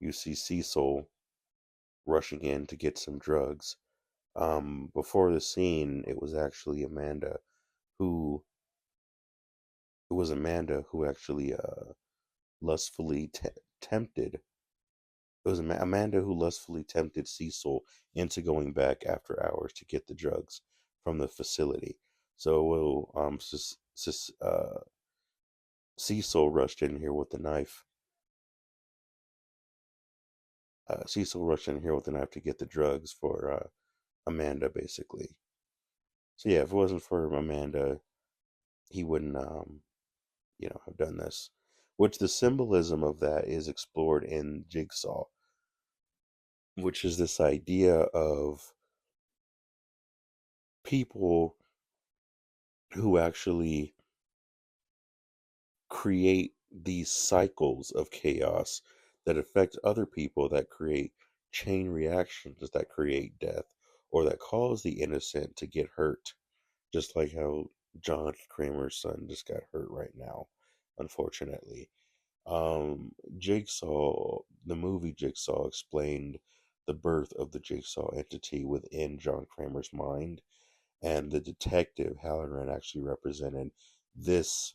you see Cecil rushing in to get some drugs. Before the scene, who it was Amanda who actually lustfully tempted. It was Amanda who lustfully tempted Cecil into going back after hours to get the drugs from the facility. So, Cecil rushed in here with the knife. Cecil rushed in here with the knife to get the drugs for Amanda, basically. So yeah, if it wasn't for Amanda, he wouldn't, have done this. Which the symbolism of that is explored in Jigsaw, which is this idea of people who actually create these cycles of chaos that affect other people, that create chain reactions that create death or that cause the innocent to get hurt, just like how John Kramer's son just got hurt right now, unfortunately. Jigsaw, the movie Jigsaw, explained the birth of the Jigsaw entity within John Kramer's mind, and the detective Halloran actually represented this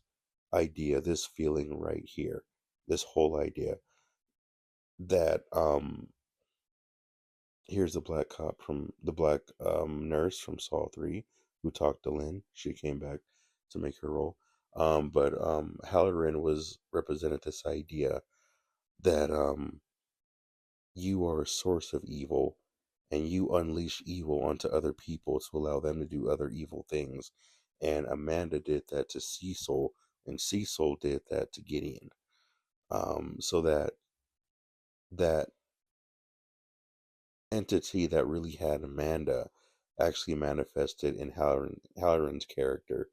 idea, this feeling right here, this whole idea that here's the black cop from the black nurse from Saw 3 who talked to Lynn. She came back to make her role. But Halloran was represented this idea that you are a source of evil and you unleash evil onto other people to allow them to do other evil things. And Amanda did that to Cecil, and Cecil did that to Gideon. So that entity that really had Amanda actually manifested in Halloran's character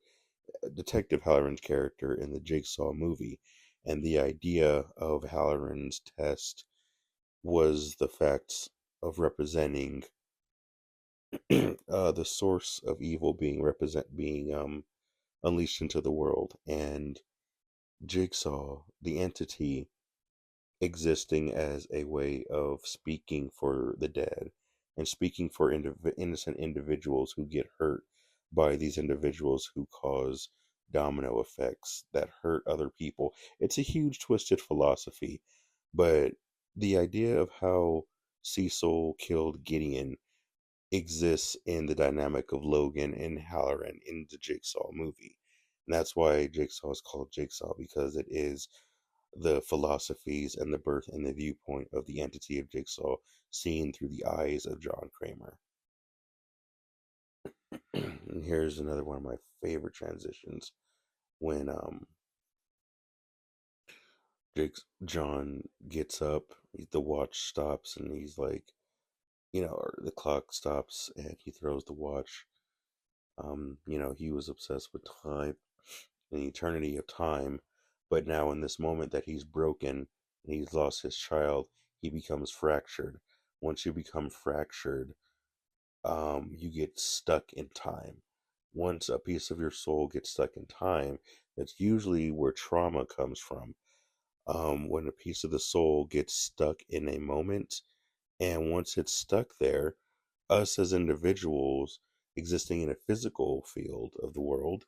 Detective Halloran's character in the Jigsaw movie. And the idea of Halloran's test was the fact of representing the source of evil being unleashed into the world, and Jigsaw, the entity, existing as a way of speaking for the dead and speaking for innocent individuals who get hurt by these individuals who cause domino effects that hurt other people. It's a huge twisted philosophy, but the idea of how Cecil killed Gideon exists in the dynamic of Logan and Halloran in the Jigsaw movie. And that's why Jigsaw is called Jigsaw, because it is the philosophies and the birth and the viewpoint of the entity of Jigsaw seen through the eyes of John Kramer. And here's another one of my favorite transitions when John gets up, the watch stops, and he's like, or the clock stops, and he throws the watch. He was obsessed with time, an eternity of time, but now in this moment that he's broken and he's lost his child, he becomes fractured. Once you become fractured, you get stuck in time. Once a piece of your soul gets stuck in time, that's usually where trauma comes from. When a piece of the soul gets stuck in a moment, and once it's stuck there, us as individuals existing in a physical field of the world,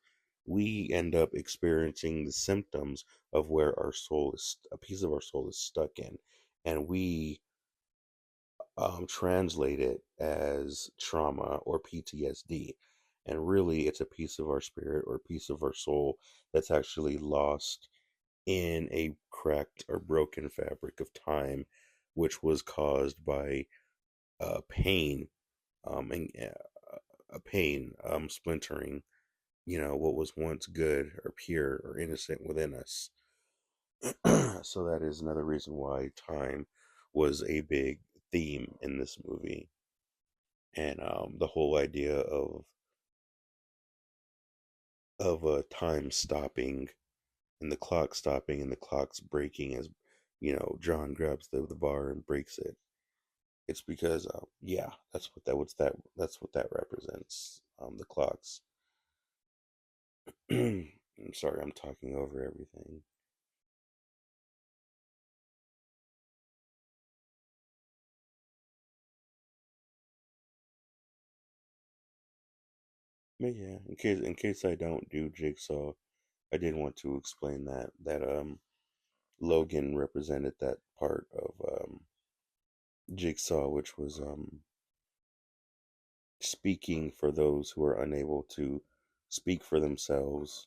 we end up experiencing the symptoms of where a piece of our soul is stuck in. And we translate it as trauma or PTSD. And really, it's a piece of our spirit or a piece of our soul that's actually lost in a cracked or broken fabric of time, which was caused by pain, and a pain splintering, what was once good or pure or innocent within us. So that is another reason why time was a big theme in this movie, and the whole idea of time stopping and the clock stopping and the clock's breaking as John grabs the bar and breaks it. It's because yeah, that's what that represents. The clocks. I'm sorry, I'm talking over everything. But yeah, in case I don't do Jigsaw, I did want to explain that Logan represented that part of Jigsaw, which was speaking for those who are unable to speak for themselves,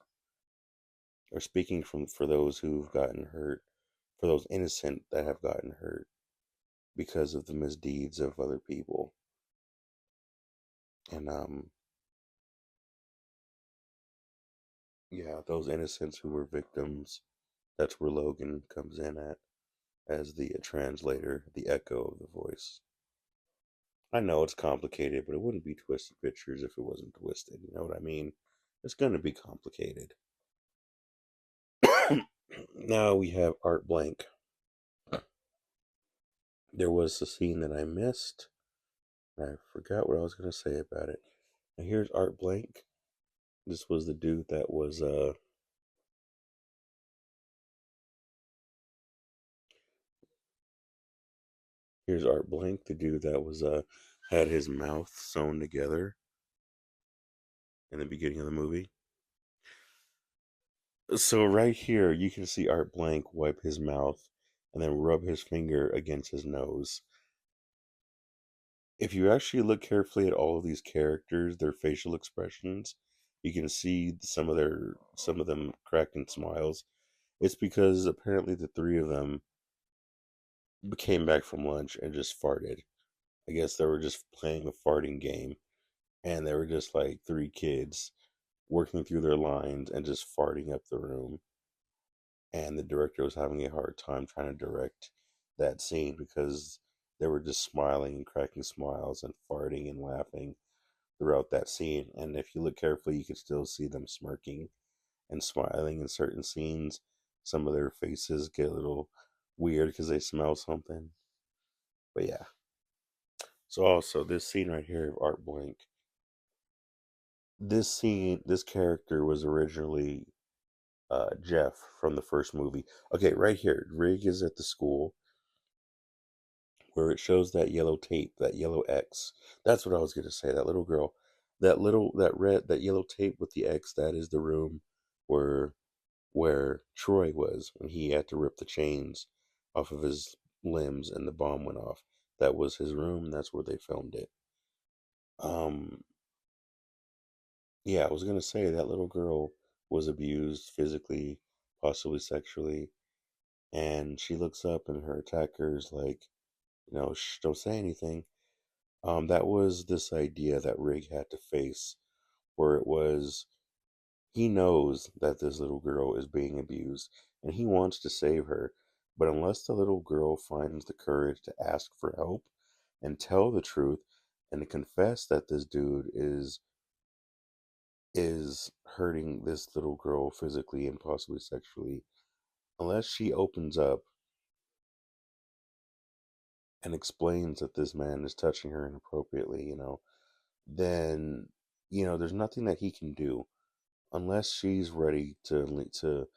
or speaking for those who've gotten hurt, for those innocent that have gotten hurt because of the misdeeds of other people. And yeah, those innocents who were victims, that's where Logan comes in at as the translator, the echo of the voice. I know it's complicated, but it wouldn't be Twisted Pictures if it wasn't twisted. You know what I mean? It's going to be complicated. Now we have Art Blank. There was a scene that I missed. I forgot what I was going to say about it. Now here's Art Blank. This was the dude that was here's Art Blank, the dude that was had his mouth sewn together in the beginning of the movie. So right here you can see Art Blank wipe his mouth and then rub his finger against his nose. If you actually look carefully at all of these characters, their facial expressions, you can see some of them cracking smiles. It's because apparently the three of them came back from lunch and just farted. I guess they were just playing a farting game, and they were just like three kids working through their lines and just farting up the room. And the director was having a hard time trying to direct that scene because they were just smiling and cracking smiles and farting and laughing throughout that scene. And if you look carefully, you can still see them smirking and smiling in certain scenes. Some of their faces get a little weird because they smell something. But yeah. So also this scene right here of Art Blank, this character was originally Jeff from the first movie. Okay, right here, Rig is at the school where it shows that yellow tape, that yellow X. That's what I was gonna say. That little girl, that yellow tape with the X. That is the room where Troy was when he had to rip the chains off of his limbs and the bomb went off. That was his room. That's where they filmed it. Um, yeah, I was gonna say that little girl was abused physically, possibly sexually, and she looks up and her attacker's like, shh, don't say anything. That was this idea that Rig had to face, where it was he knows that this little girl is being abused and he wants to save her, but unless the little girl finds the courage to ask for help and tell the truth and to confess that this dude is hurting this little girl physically and possibly sexually, unless she opens up and explains that this man is touching her inappropriately, then there's nothing that he can do unless she's ready to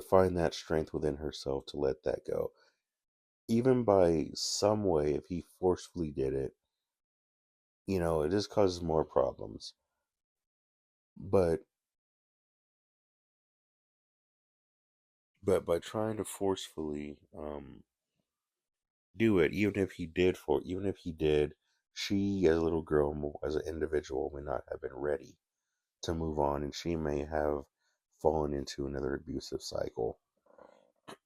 find that strength within herself to let that go. Even by some way, if he forcefully did it, it just causes more problems. But by trying to forcefully do it, even if he did, she as a little girl, as an individual, may not have been ready to move on, and she may have fallen into another abusive cycle.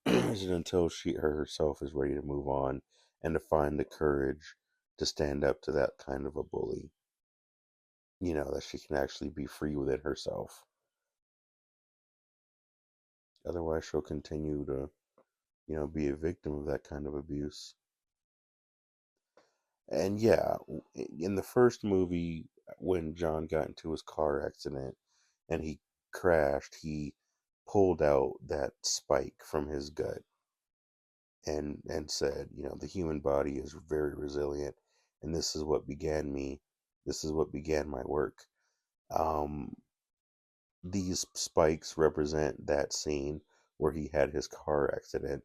Is it until she herself is ready to move on and to find the courage to stand up to that kind of a bully, that she can actually be free within herself. Otherwise, she'll continue to, be a victim of that kind of abuse. And yeah, in the first movie, when John got into his car accident and he crashed, he pulled out that spike from his gut and said, the human body is very resilient, and this is what began my work. Um, these spikes represent that scene where he had his car accident.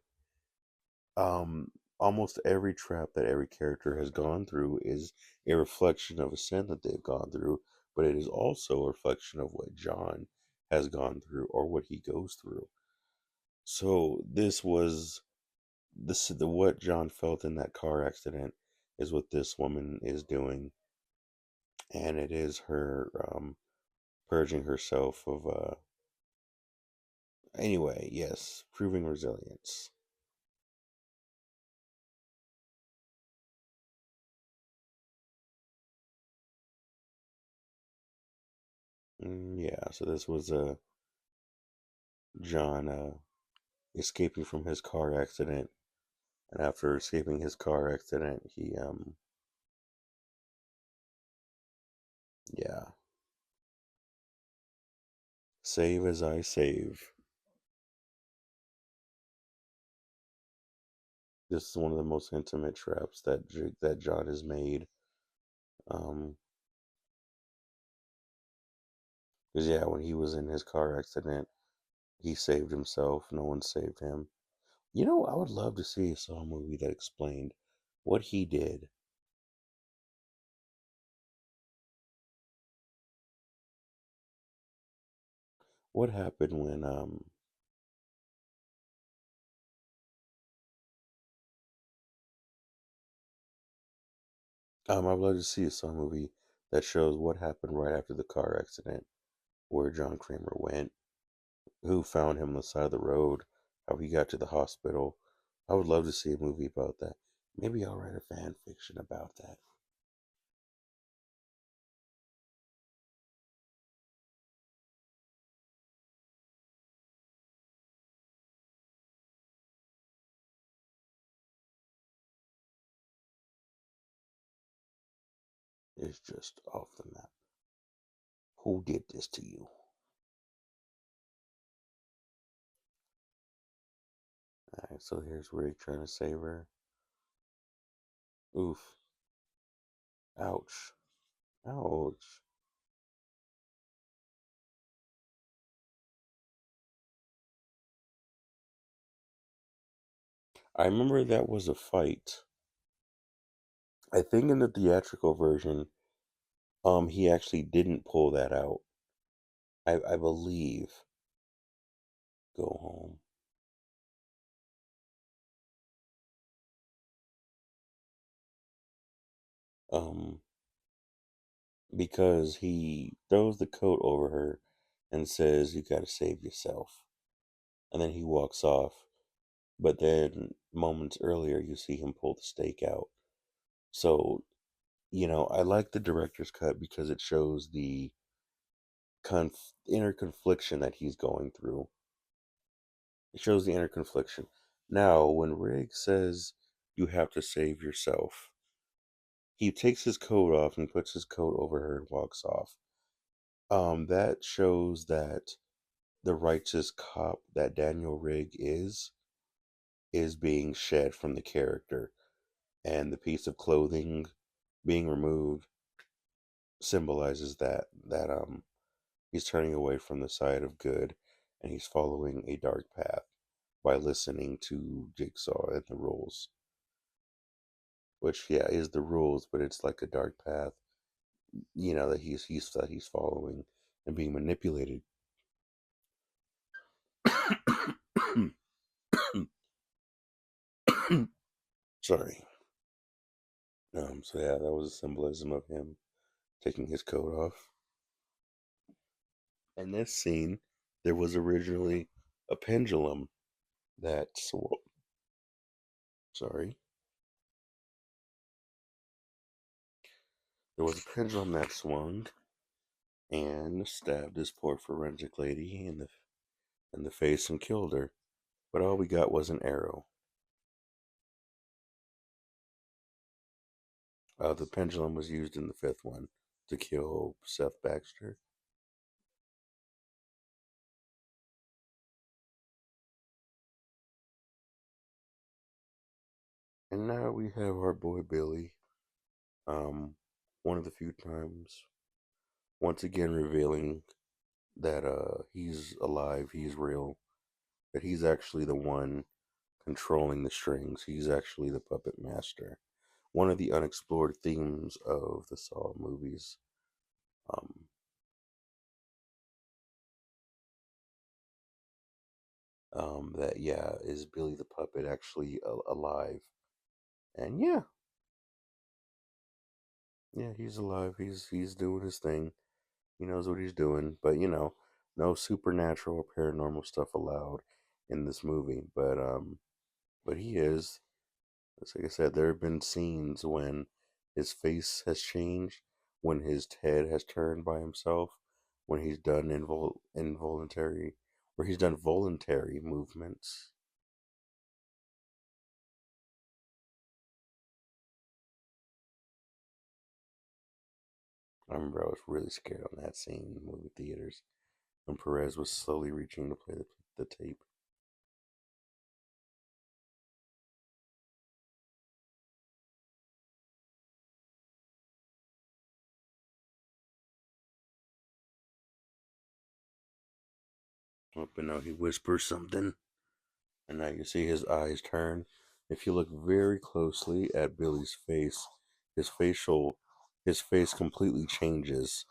Um, Almost every trap that every character has gone through is a reflection of a sin that they've gone through, but it is also a reflection of what John has gone through or what he goes through. So this the what John felt in that car accident is what this woman is doing, and it is her purging herself of anyway, yes, proving resilience. Yeah, so this was John escaping from his car accident, and after escaping his car accident, he yeah, save as I save. This is one of the most intimate traps that John has made. Um, because yeah, when he was in his car accident, he saved himself. No one saved him. I would love to see a Saw movie that explained what he did. What happened when I'd love to see a Saw movie that shows what happened right after the car accident, where John Kramer went, who found him on the side of the road, how he got to the hospital. I would love to see a movie about that. Maybe I'll write a fan fiction about that. It's just off the map. Who did this to you? Alright, so here's Rick trying to save her. Oof. Ouch. Ouch. I remember that was a fight. I think in the theatrical version, he actually didn't pull that out. I believe. Go home. Um, because he throws the coat over her and says, "You got to save yourself," and then he walks off. But then moments earlier, you see him pull the stake out. So I like the director's cut because it shows the inner confliction that he's going through. It shows the inner confliction. Now, when Riggs says you have to save yourself, he takes his coat off and puts his coat over her and walks off. That shows that the righteous cop that Daniel Rigg is being shed from the character, and the piece of clothing being removed symbolizes that he's turning away from the side of good, and he's following a dark path by listening to Jigsaw and the rules. Which, yeah, is the rules, but it's like a dark path, that he's following and being manipulated. Sorry. So yeah, that was a symbolism of him taking his coat off. In this scene, there was originally a pendulum that sorry, there was a pendulum that swung and stabbed this poor forensic lady in the face and killed her. But all we got was an arrow. The pendulum was used in the fifth one to kill Seth Baxter. And now we have our boy Billy. Um, one of the few times, once again revealing that he's alive, he's real, that he's actually the one controlling the strings. He's actually the puppet master. One of the unexplored themes of the Saw movies. Um, that yeah, is Billy the puppet actually alive? And yeah, yeah, he's alive. He's doing his thing. He knows what he's doing, but no supernatural or paranormal stuff allowed in this movie. But he is. It's like I said, there have been scenes when his face has changed, when his head has turned by himself, when he's done involuntary, where he's done voluntary movements. I remember I was really scared on that scene in movie theaters when Perez was slowly reaching to play the tape. But no, he whispers something, and now you see his eyes turn. If you look very closely at Billy's face, his facial his face completely changes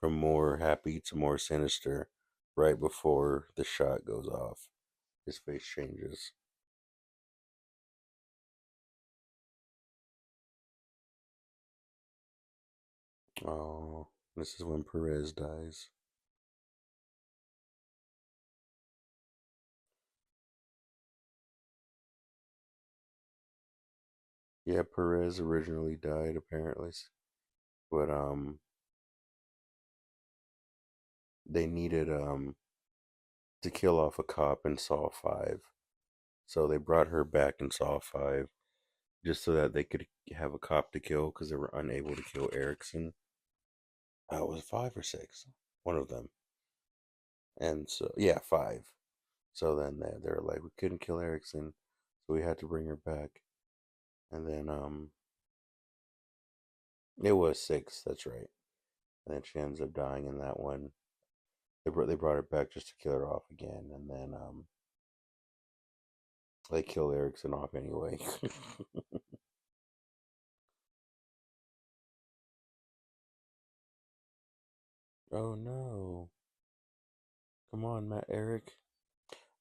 from more happy to more sinister right before the shot goes off. His face changes. Oh, this is when Perez dies. Yeah, Perez originally died apparently, but they needed to kill off a cop in Saw 5. So they brought her back in Saw 5 just so that they could have a cop to kill because they were unable to kill Erickson. It was 5 or 6, one of them. And so, yeah, 5. So then they were like, we couldn't kill Erickson, so we had to bring her back. And then it was six. That's right. And then she ends up dying in that one. They brought her back just to kill her off again, and then they kill Erickson off anyway. Oh no! Come on, Matt Eric.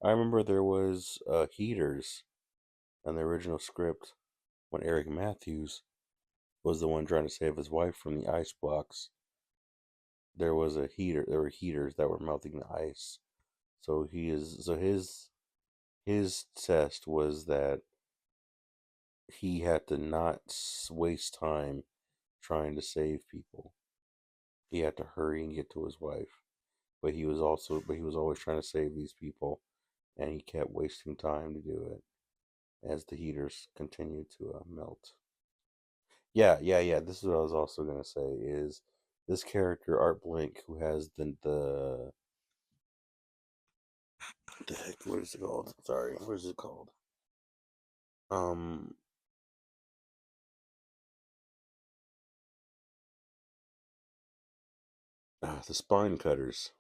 I remember there was heaters in the original script when Eric Matthews was the one trying to save his wife from the ice blocks. There was a heater. There were heaters that were melting the ice. So his test was that he had to not waste time trying to save people. He had to hurry and get to his wife. But he was always trying to save these people, and he kept wasting time to do it as the heaters continued to melt. Yeah, yeah, yeah. This is what I was also gonna say is this character Art Blink who has the heck, what is it called? Sorry, what is it called? Um, the spine cutters.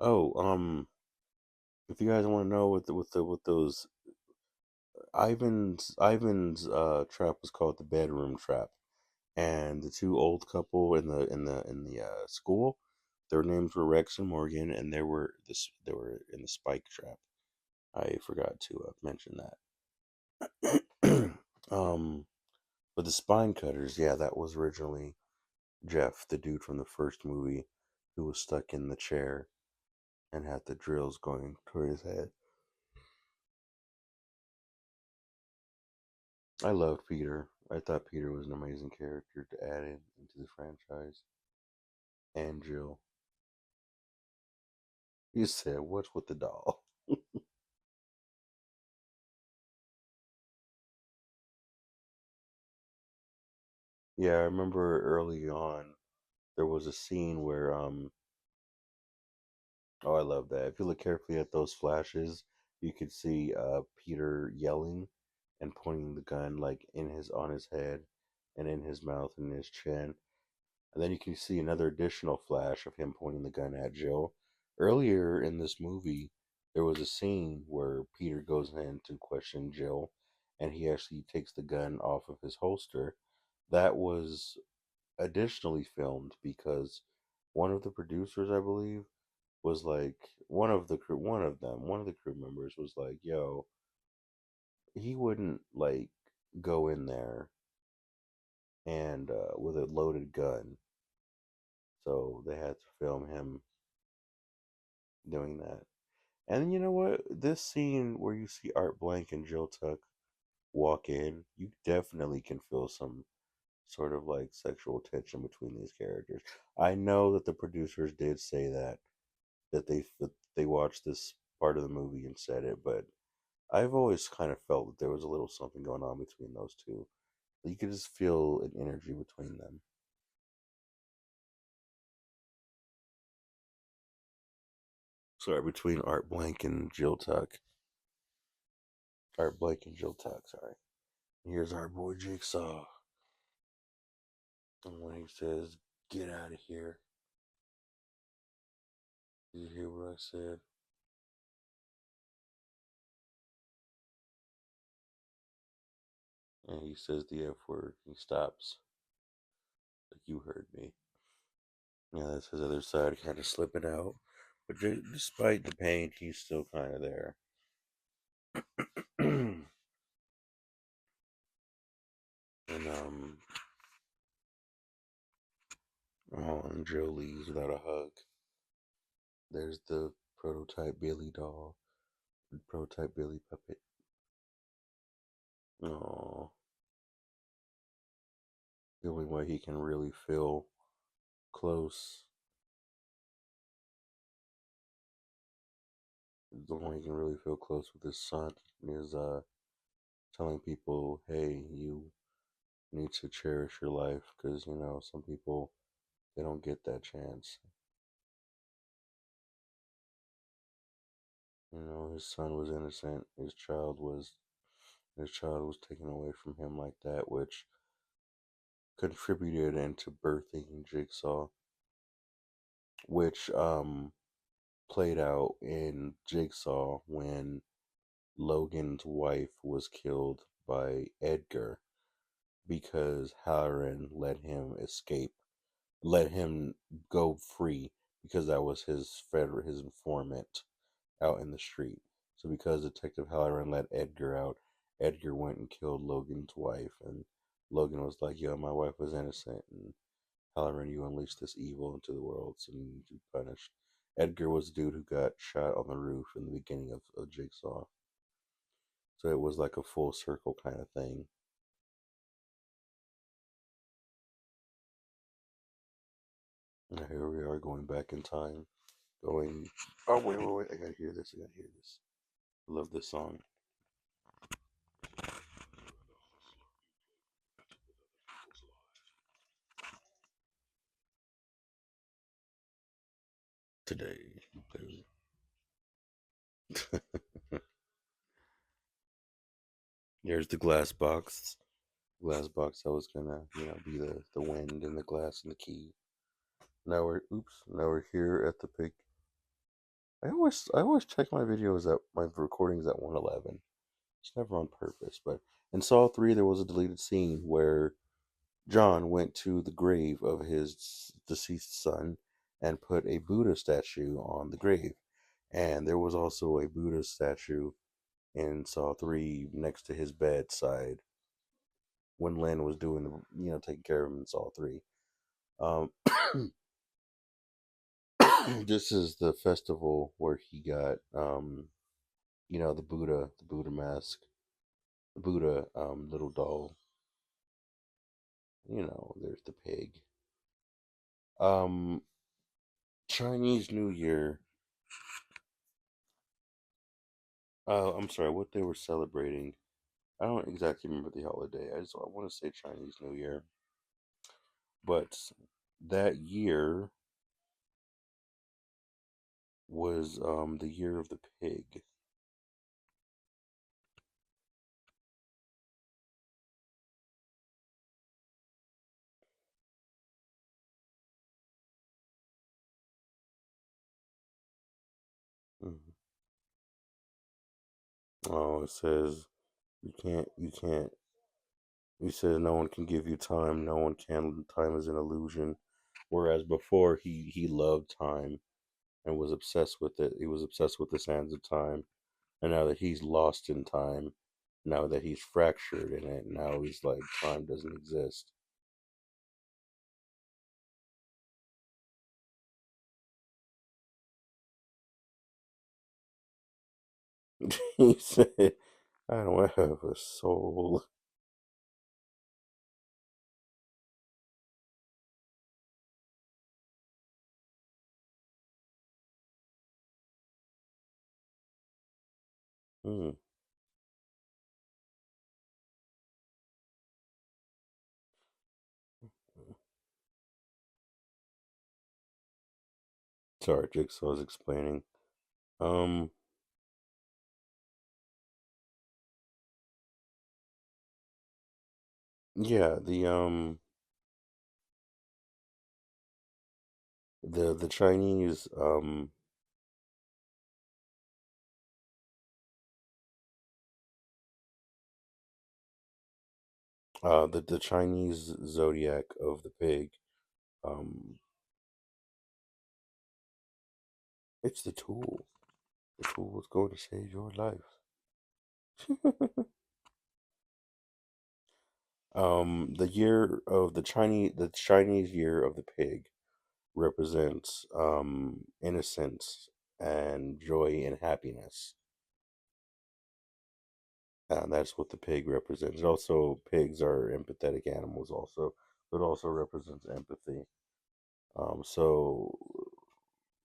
Oh, if you guys want to know what those Ivan's trap was called the bedroom trap, and the two old couple in the school, their names were Rex and Morgan, and they were in the spike trap. I forgot to mention that. um, but the spine cutters, yeah, that was originally Jeff, the dude from the first movie, who was stuck in the chair and had the drills going toward his head. I loved Peter. I thought Peter was an amazing character to add into the franchise. And Jill. You said, "What's with the doll?" Yeah, I remember early on there was a scene where oh, I love that. If you look carefully at those flashes, you could see Peter yelling and pointing the gun like in his on his head and in his mouth and his chin. And then you can see another additional flash of him pointing the gun at Jill. Earlier in this movie, there was a scene where Peter goes in to question Jill and he actually takes the gun off of his holster. That was additionally filmed because one of the producers, I believe, was like one of the crew members was like, "Yo, he wouldn't like go in there and with a loaded gun." So they had to film him doing that. And you know what? This scene where you see Art Blank and Jill Tuck walk in, you definitely can feel some sort of like sexual tension between these characters. I know that the producers did say that they watched this part of the movie and said it, but I've always kind of felt that there was a little something going on between those two. You could just feel an energy between them. Sorry, between Art Blank and Jill Tuck. Art Blank and Jill Tuck, sorry. Here's our boy Jigsaw. And when he says, "Get out of here," did you hear what I said? And he says the F word. He stops. Like, you heard me. Yeah, that's his other side kind of slipping out. But despite the pain, he's still kind of there. And oh, and Joe leaves without a hug. There's the prototype Billy doll, prototype Billy puppet. Oh, the only way he can really feel close, the only way he can really feel close with his son is telling people, "Hey, you need to cherish your life," because some people they don't get that chance. His son was innocent. His child was taken away from him like that, which contributed into birthing Jigsaw, which played out in Jigsaw when Logan's wife was killed by Edgar because Halloran let him escape, let him go free because that was his informant out in the street. So because Detective Halloran let Edgar out, Edgar went and killed Logan's wife, and Logan was like, "Yo, my wife was innocent," and Halloran, you unleashed this evil into the world, so you need to be punished. Edgar was the dude who got shot on the roof in the beginning of Jigsaw. So it was like a full circle kind of thing. And here we are going back in time. Going, oh, wait, I gotta hear this, I gotta hear this. I love this song. Today. There's the glass box. Glass box that was gonna, be the wind and the glass and the key. Now we're here at the pig. I always check my videos at my recordings at 111. It's never on purpose, but in Saw 3 there was a deleted scene where John went to the grave of his deceased son and put a Buddha statue on the grave. And there was also a Buddha statue in Saw 3 next to his bedside when Lynn was doing taking care of him in Saw 3. Um, this is the festival where he got, the Buddha mask, the Buddha little doll. There's the pig. Um, Chinese New Year. I'm sorry, what they were celebrating. I don't exactly remember the holiday. I want to say Chinese New Year, but that year was the year of the pig. Mhm. Oh, it says you can't. He says no one can give you time. No one can. Time is an illusion. Whereas before he loved time and was obsessed with it. He was obsessed with the sands of time. And now that he's lost in time, now that he's fractured in it, now he's like time doesn't exist. He said, "I don't have a soul." Hmm. Sorry, Jigsaw's explaining. Um, yeah, the Chinese the Chinese zodiac of the pig. Um, it's the tool. The tool was going to save your life. The Chinese year of the pig represents innocence and joy and happiness. And that's what the pig represents. It also, pigs are empathetic animals. Also, it also represents empathy. So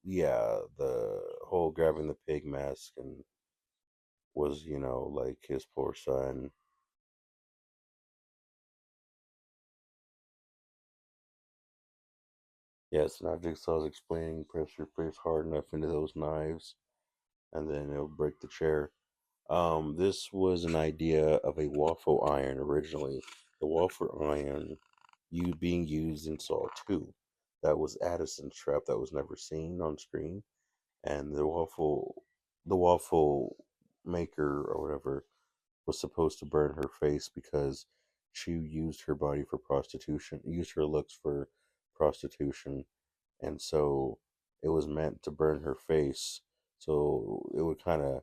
yeah, the whole grabbing the pig mask and was like his poor son. Yes, now Jigsaw's explaining press your face hard enough into those knives and then it'll break the chair. This was an idea of a waffle iron originally. The waffle iron you being used in Saw 2. That was Addison's trap that was never seen on screen. And the waffle maker or whatever was supposed to burn her face because she used her body for prostitution, used her looks for prostitution, and so it was meant to burn her face so it would kind of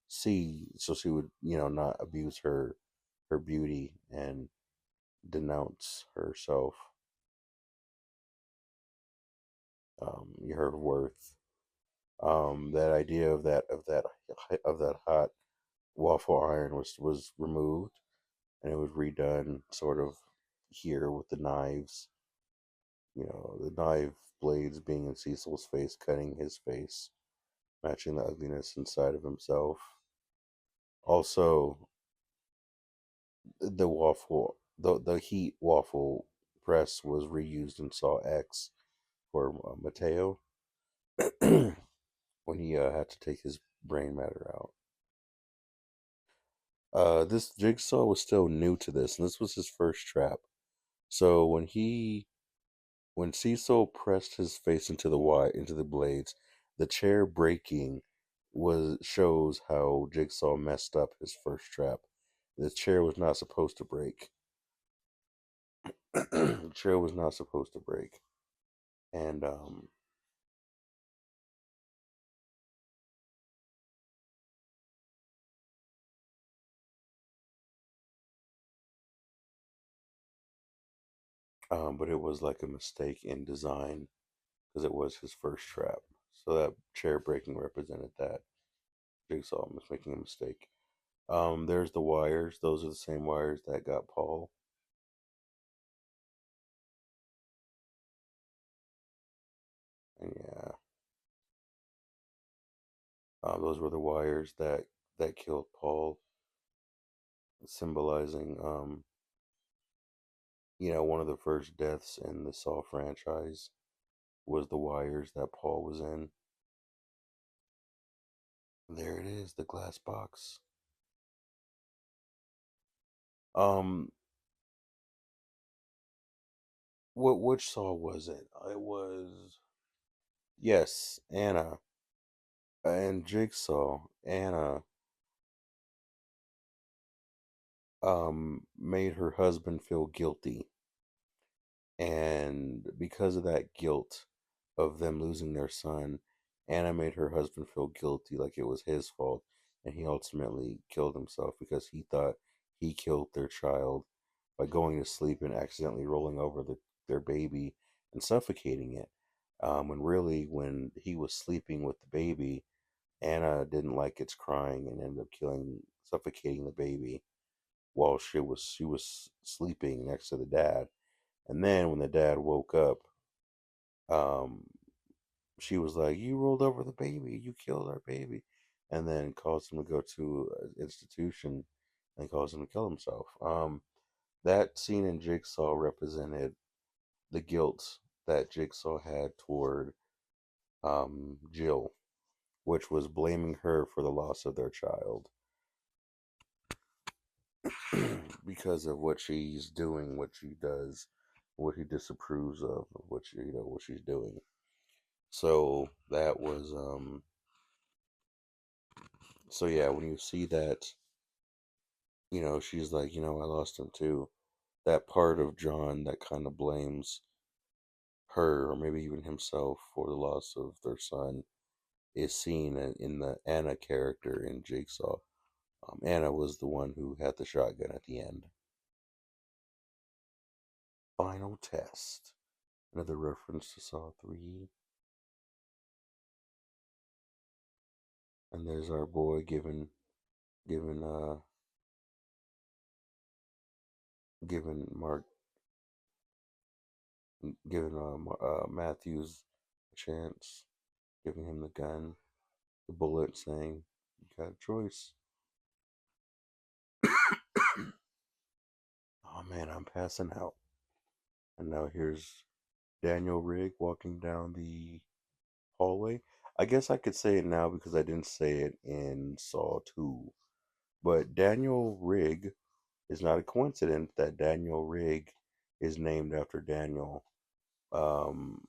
see so she would not abuse her beauty and denounce herself, her worth. That idea of that hot waffle iron was removed, and it was redone sort of here with the knives, the knife blades being in Cecil's face, cutting his face, matching the ugliness inside of himself. Also, the heat waffle press was reused in Saw X for Mateo when he had to take his brain matter out. This Jigsaw was still new to this, and this was his first trap. So when Cecil pressed his face into the blades, the chair breaking was shows how Jigsaw messed up his first trap. The chair was not supposed to break. The chair was not supposed to break, and but it was like a mistake in design because it was his first trap. So that chair breaking represented that Jigsaw was making a mistake. There's the wires. Those are the same wires that got Paul. And yeah, those were the wires that killed Paul, symbolizing one of the first deaths in the Saw franchise was the wires that Paul was in. There it is, the glass box. Um, which Saw was it? It was, yes, Anna and Jigsaw. Anna made her husband feel guilty, and because of that guilt of them losing their son, Anna made her husband feel guilty like it was his fault, and he ultimately killed himself because he thought he killed their child by going to sleep and accidentally rolling over their baby and suffocating it. When really, when he was sleeping with the baby, Anna didn't like its crying and ended up suffocating the baby while she was sleeping next to the dad. And then when the dad woke up, um, she was like, "You rolled over the baby. You killed our baby," and then caused him to go to an institution and caused him to kill himself. That scene in Jigsaw represented the guilt that Jigsaw had toward Jill, which was blaming her for the loss of their child because of what she's doing, what she does, what he disapproves of what she's doing. So that was so yeah, when you see that, she's like, I lost him too. That part of John that kind of blames her or maybe even himself for the loss of their son is seen in the Anna character in Jigsaw. Anna was the one who had the shotgun at the end. Final test. Another reference to Saw 3. And there's our boy giving giving Mark giving Matthews a chance, giving him the gun, the bullet, saying, "You got a choice." Oh man, I'm passing out. And now here's Daniel Rigg walking down the hallway. I guess I could say it now because I didn't say it in Saw 2. But Daniel Rigg is not a coincidence that Daniel Rigg is named after Daniel, um,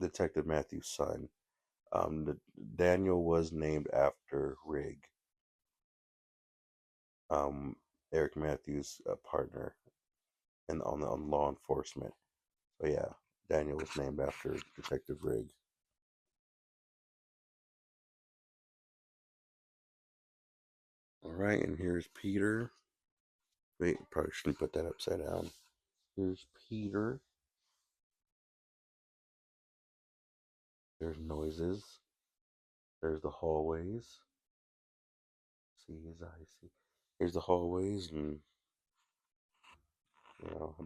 Detective Matthews' son. Daniel was named after Rigg, um, Eric Matthews' partner, and on law enforcement. So yeah, Daniel was named after Detective Rigg. All right, and here's Peter. Wait, probably shouldn't put that upside down. Here's Peter. There's noises. There's the hallways. See his eyes. See. Here's the hallways, and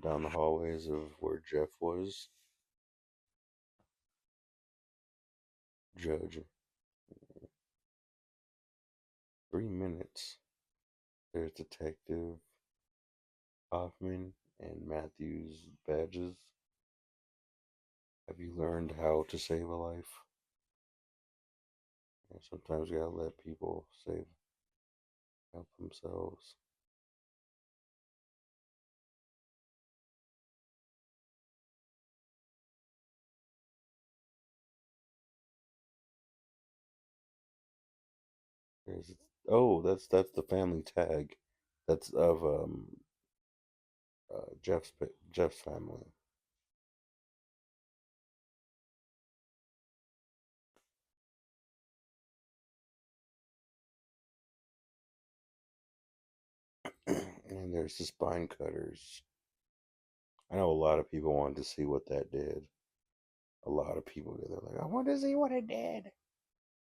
down the hallways of where Jeff was. Judge. 3 minutes. There's Detective Hoffman and Matthews' badges. Have you learned how to save a life? And sometimes you gotta let people help themselves. There's that's the family tag. That's of Jeff's family. And there's the spine cutters. I know a lot of people wanted to see what that did. A lot of people did. They're like, I want to see what it did.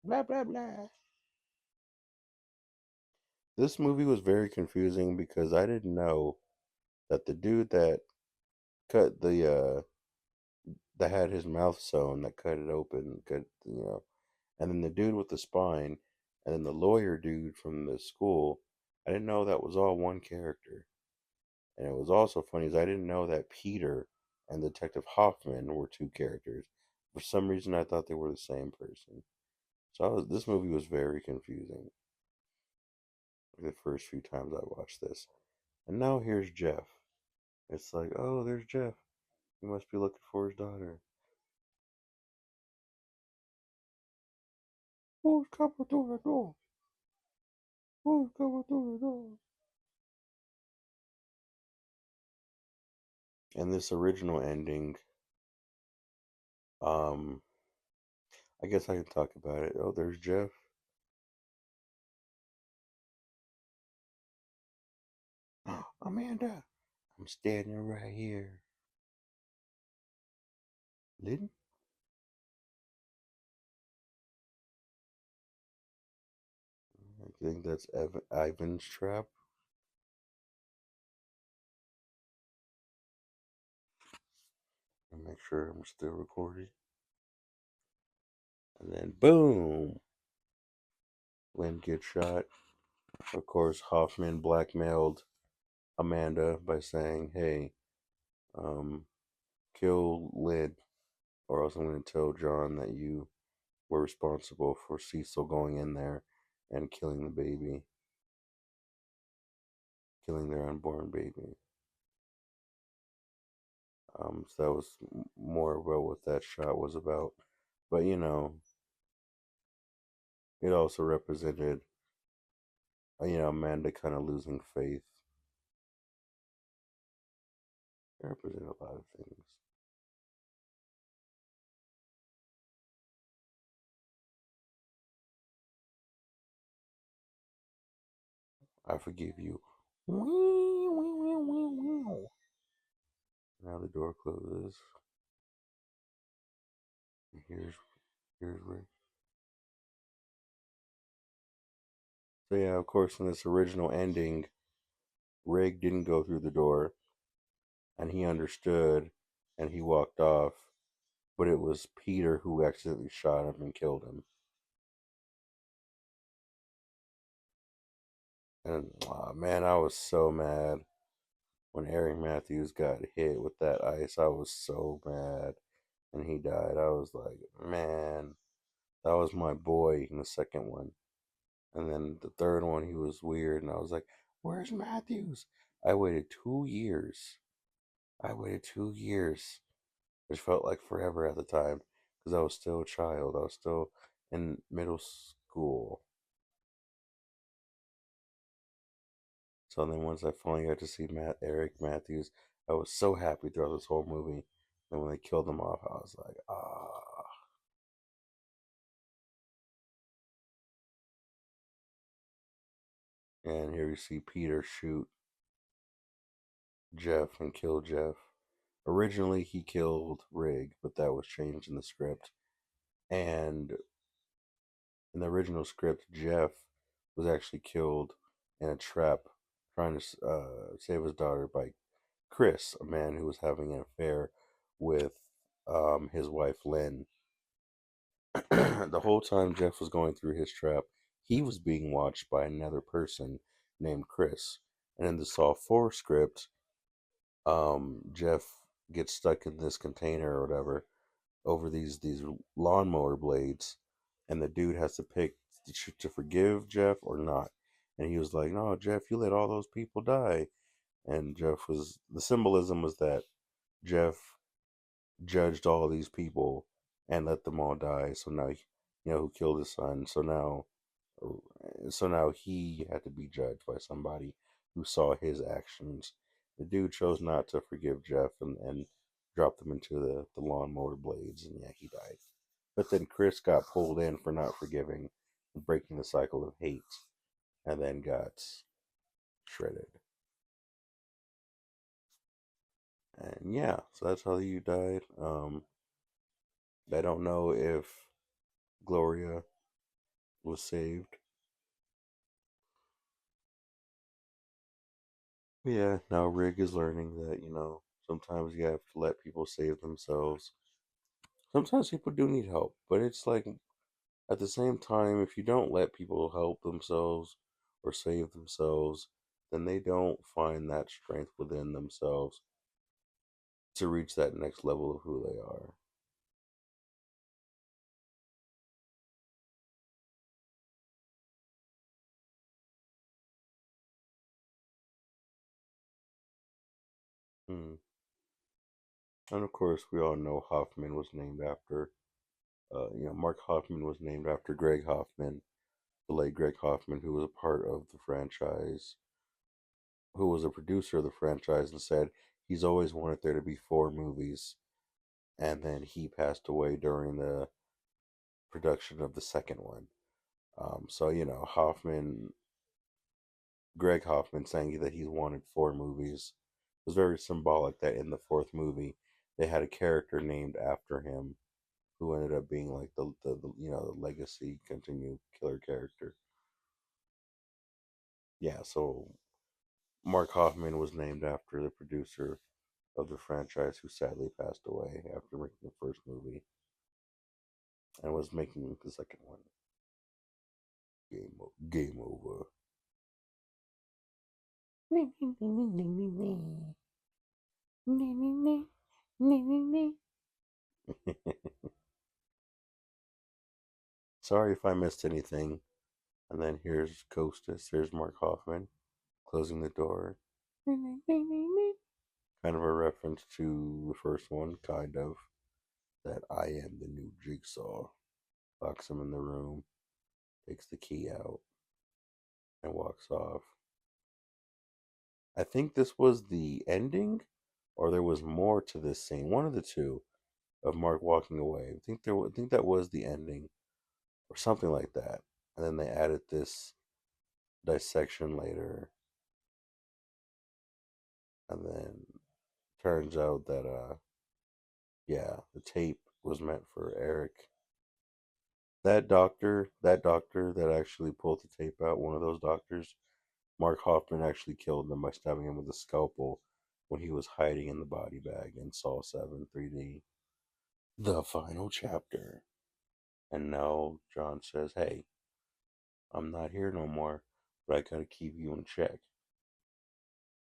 Blah blah blah. This movie was very confusing because I didn't know that the dude that cut that had his mouth sewn, that cut it open, and then the dude with the spine, and then the lawyer dude from the school. I didn't know that was all one character. And it was also funny is I didn't know that Peter and Detective Hoffman were two characters. For some reason, I thought they were the same person. So this movie was very confusing the first few times I watched this. And now here's Jeff. It's like, oh, there's Jeff. He must be looking for his daughter. Who's coming through the door? Who's coming through the door? And this original ending, um, I guess I can talk about it. Oh, there's Jeff. Amanda, I'm standing right here. Lynn? I think that's Ivan's trap. And make sure I'm still recording. And then boom, Lynn gets shot. Of course, Hoffman blackmailed Amanda by saying, "Hey, um, kill Lynn, or else I'm going to tell John that you were responsible for Cecil going in there and killing the baby, killing their unborn baby." So that was more about what that shot was about. But it also represented, Amanda kind of losing faith. It represented a lot of things. I forgive you. Now the door closes. Here's Rick. So yeah, of course, in this original ending, Rick didn't go through the door, and he understood, and he walked off. But it was Peter who accidentally shot him and killed him. And man, I was so mad when Eric Matthews got hit with that ice. I was so mad, and he died. I was like, man. That was my boy in the second one. And then the third one, he was weird, and I was like, "Where's Matthews?" I waited 2 years. I waited 2 years, which felt like forever at the time because I was still a child. I was still in middle school. So then once I finally got to see Eric Matthews, I was so happy throughout this whole movie. And when they killed him off, I was like, ah. And here you see Peter shoot Jeff and kill Jeff. Originally, he killed Rig, but that was changed in the script. And in the original script, Jeff was actually killed in a trap trying to save his daughter by Chris, a man who was having an affair with his wife Lynn. The whole time Jeff was going through his trap, he was being watched by another person named Chris. And in the Saw 4 script, Jeff gets stuck in this container or whatever over these lawnmower blades, and the dude has to pick to forgive Jeff or not. And he was like, "No, Jeff, you let all those people die." And Jeff was the symbolism was that Jeff judged all of these people and let them all die. So now, who killed his son. So now he had to be judged by somebody who saw his actions. The dude chose not to forgive Jeff and dropped them into the lawnmower blades, and yeah, he died. But then Chris got pulled in for not forgiving and breaking the cycle of hate, and then got shredded. And yeah, so that's how you died. I don't know if Gloria was saved. But yeah, now Rig is learning that, sometimes you have to let people save themselves. Sometimes people do need help, but it's like at the same time, if you don't let people help themselves or save themselves, then they don't find that strength within themselves to reach that next level of who they are. Hmm. And of course, we all know Hoffman was named after, Mark Hoffman was named after Greg Hoffman, the late Greg Hoffman, who was a part of the franchise, who was a producer of the franchise, and said he's always wanted there to be four movies. And then he passed away during the production of the second one. So Greg Hoffman saying that he wanted four movies was very symbolic. That in the fourth movie, they had a character named after him, who ended up being like the legacy continued killer character. Yeah, so Mark Hoffman was named after the producer of the franchise, who sadly passed away after making the first movie and was making the second one. Game over. Sorry if I missed anything. And then here's Costas. Here's Mark Hoffman closing the door. Kind of a reference to the first one, kind of. That I am the new Jigsaw. Locks him in the room, takes the key out, and walks off. I think this was the ending, or there was more to this scene. One of the two of Mark walking away. I think that was the ending, or something like that. And then they added this dissection later, and then turns out that yeah, the tape was meant for Eric. That doctor that actually pulled the tape out, one of those doctors, Mark Hoffman actually killed him by stabbing him with a scalpel when he was hiding in the body bag in Saw 7 3D. The final chapter. And now John says, "Hey, I'm not here no more, but I gotta keep you in check."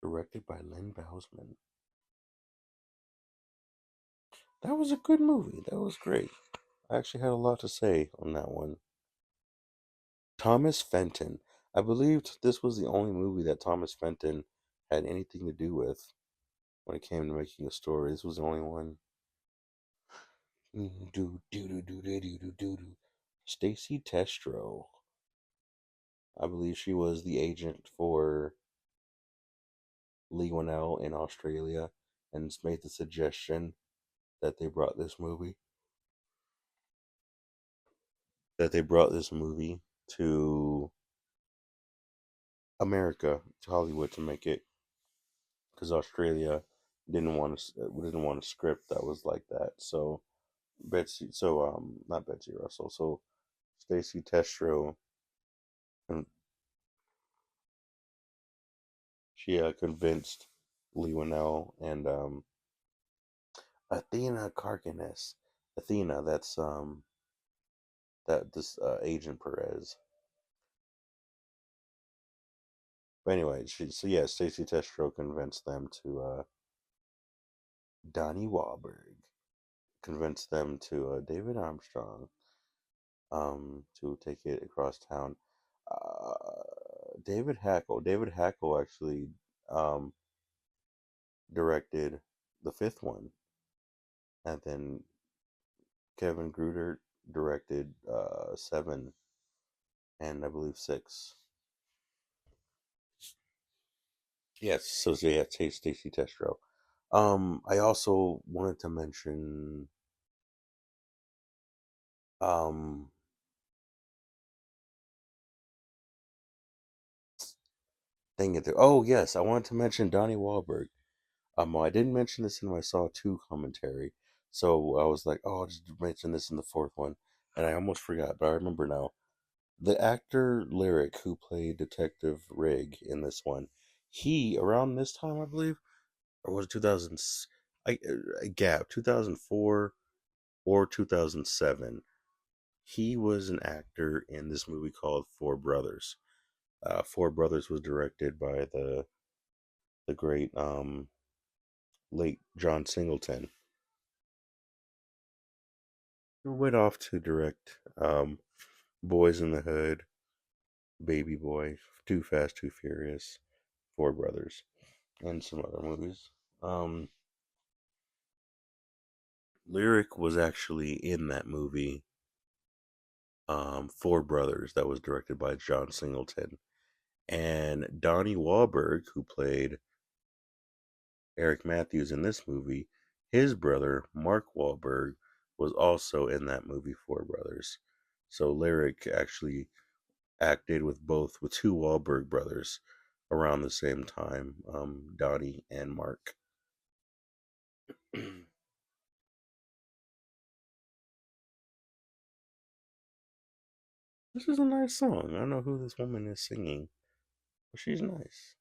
Directed by Len Bausman. That was a good movie. That was great. I actually had a lot to say on that one. Thomas Fenton. I believed this was the only movie that Thomas Fenton had anything to do with when it came to making a story. This was the only one. Do do do do do do do do. Stacy Testro. I believe she was the agent for Lee Winnell in Australia and made the suggestion that they brought this movie to America, to Hollywood, to make it, because Australia didn't want a script that was like that. So not Betsy Russell, so Stacey Testro, and she convinced Lee Winnell and Athena Karkanis. Athena, that's that this Agent Perez. But anyway, Stacey Testro convinced them to Donnie Wahlberg convinced them to David Armstrong to take it across town. Uh, David Hackle actually um, directed the fifth one, and then Kevin Gruder directed seven and I believe six. Yes, so yeah, Stacey Testro. I also wanted to mention um, dang it. Oh yes, I wanted to mention Donnie Wahlberg. I didn't mention this in my Saw 2 commentary, so I was like, oh, I'll just mention this in the fourth one, and I almost forgot, but I remember now. The actor Lyric, who played Detective Rig in this one, he around this time, I believe, or was it 2000? A gap, 2004 or 2007. He was an actor in this movie called Four Brothers. Four Brothers was directed by the great late John Singleton, who went off to direct Boys in the Hood, Baby Boy, Too Fast, Too Furious, Four Brothers, and some other movies. Um, Lyric was actually in that movie, Four Brothers, that was directed by John Singleton. And Donnie Wahlberg, who played Eric Matthews in this movie, his brother, Mark Wahlberg, was also in that movie, Four Brothers. So Lyric actually acted with two Wahlberg brothers around the same time, Donnie and Mark. This is a nice song. I don't know who this woman is singing, but she's nice.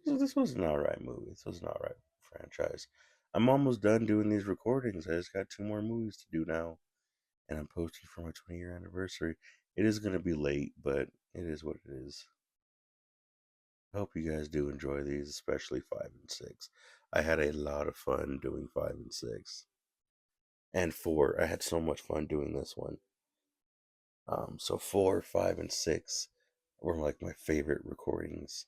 This was an alright movie. This was an alright franchise. I'm almost done doing these recordings. I just got two more movies to do now, and I'm posting for my 20-year anniversary. It is going to be late, but it is what it is. I hope you guys do enjoy these, especially 5 and 6. I had a lot of fun doing 5 and 6. And 4. I had so much fun doing this one. So 4, 5, and 6 were like my favorite recordings.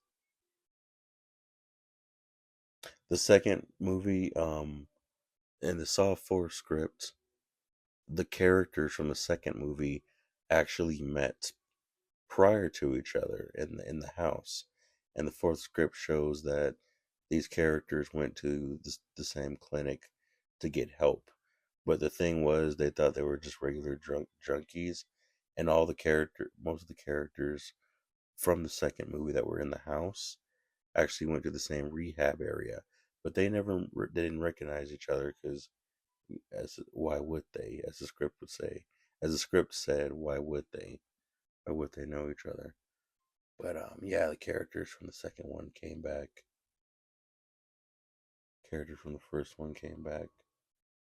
The second movie, in the Saw 4 script, the characters from the second movie actually met prior to each other in the house, and the fourth script shows that these characters went to the same clinic to get help. But the thing was, they thought they were just regular junkies, and most of the characters from the second movie that were in the house actually went to the same rehab area, but they didn't recognize each other because, as why would they? As the script would say, as the script said, why would they? Why would they know each other? But yeah, the characters from the second one came back. Characters from the first one came back.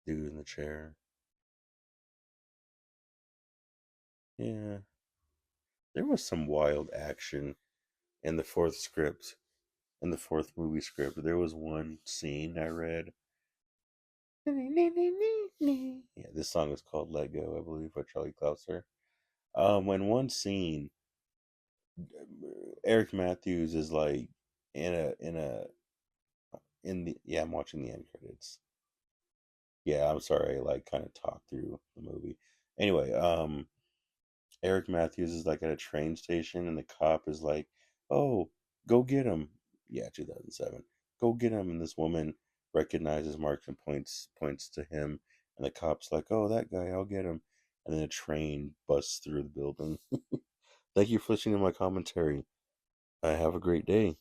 Dude in the chair. Yeah, there was some wild action in the fourth script. In the fourth movie script, there was one scene I read Yeah, this song is called "Let Go," I believe, by Charlie Clouser. When one scene, Eric Matthews is like in the yeah, I'm watching the end credits. Yeah, I'm sorry, I like kind of talked through the movie. Anyway, Eric Matthews is like at a train station, and the cop is like, "Oh, go get him." Yeah, 2007. Go get him, and this woman recognizes Mark and points to him, and the cop's like, "Oh, that guy, I'll get him." And then a train busts through the building. Thank you for listening to my commentary. Have a great day.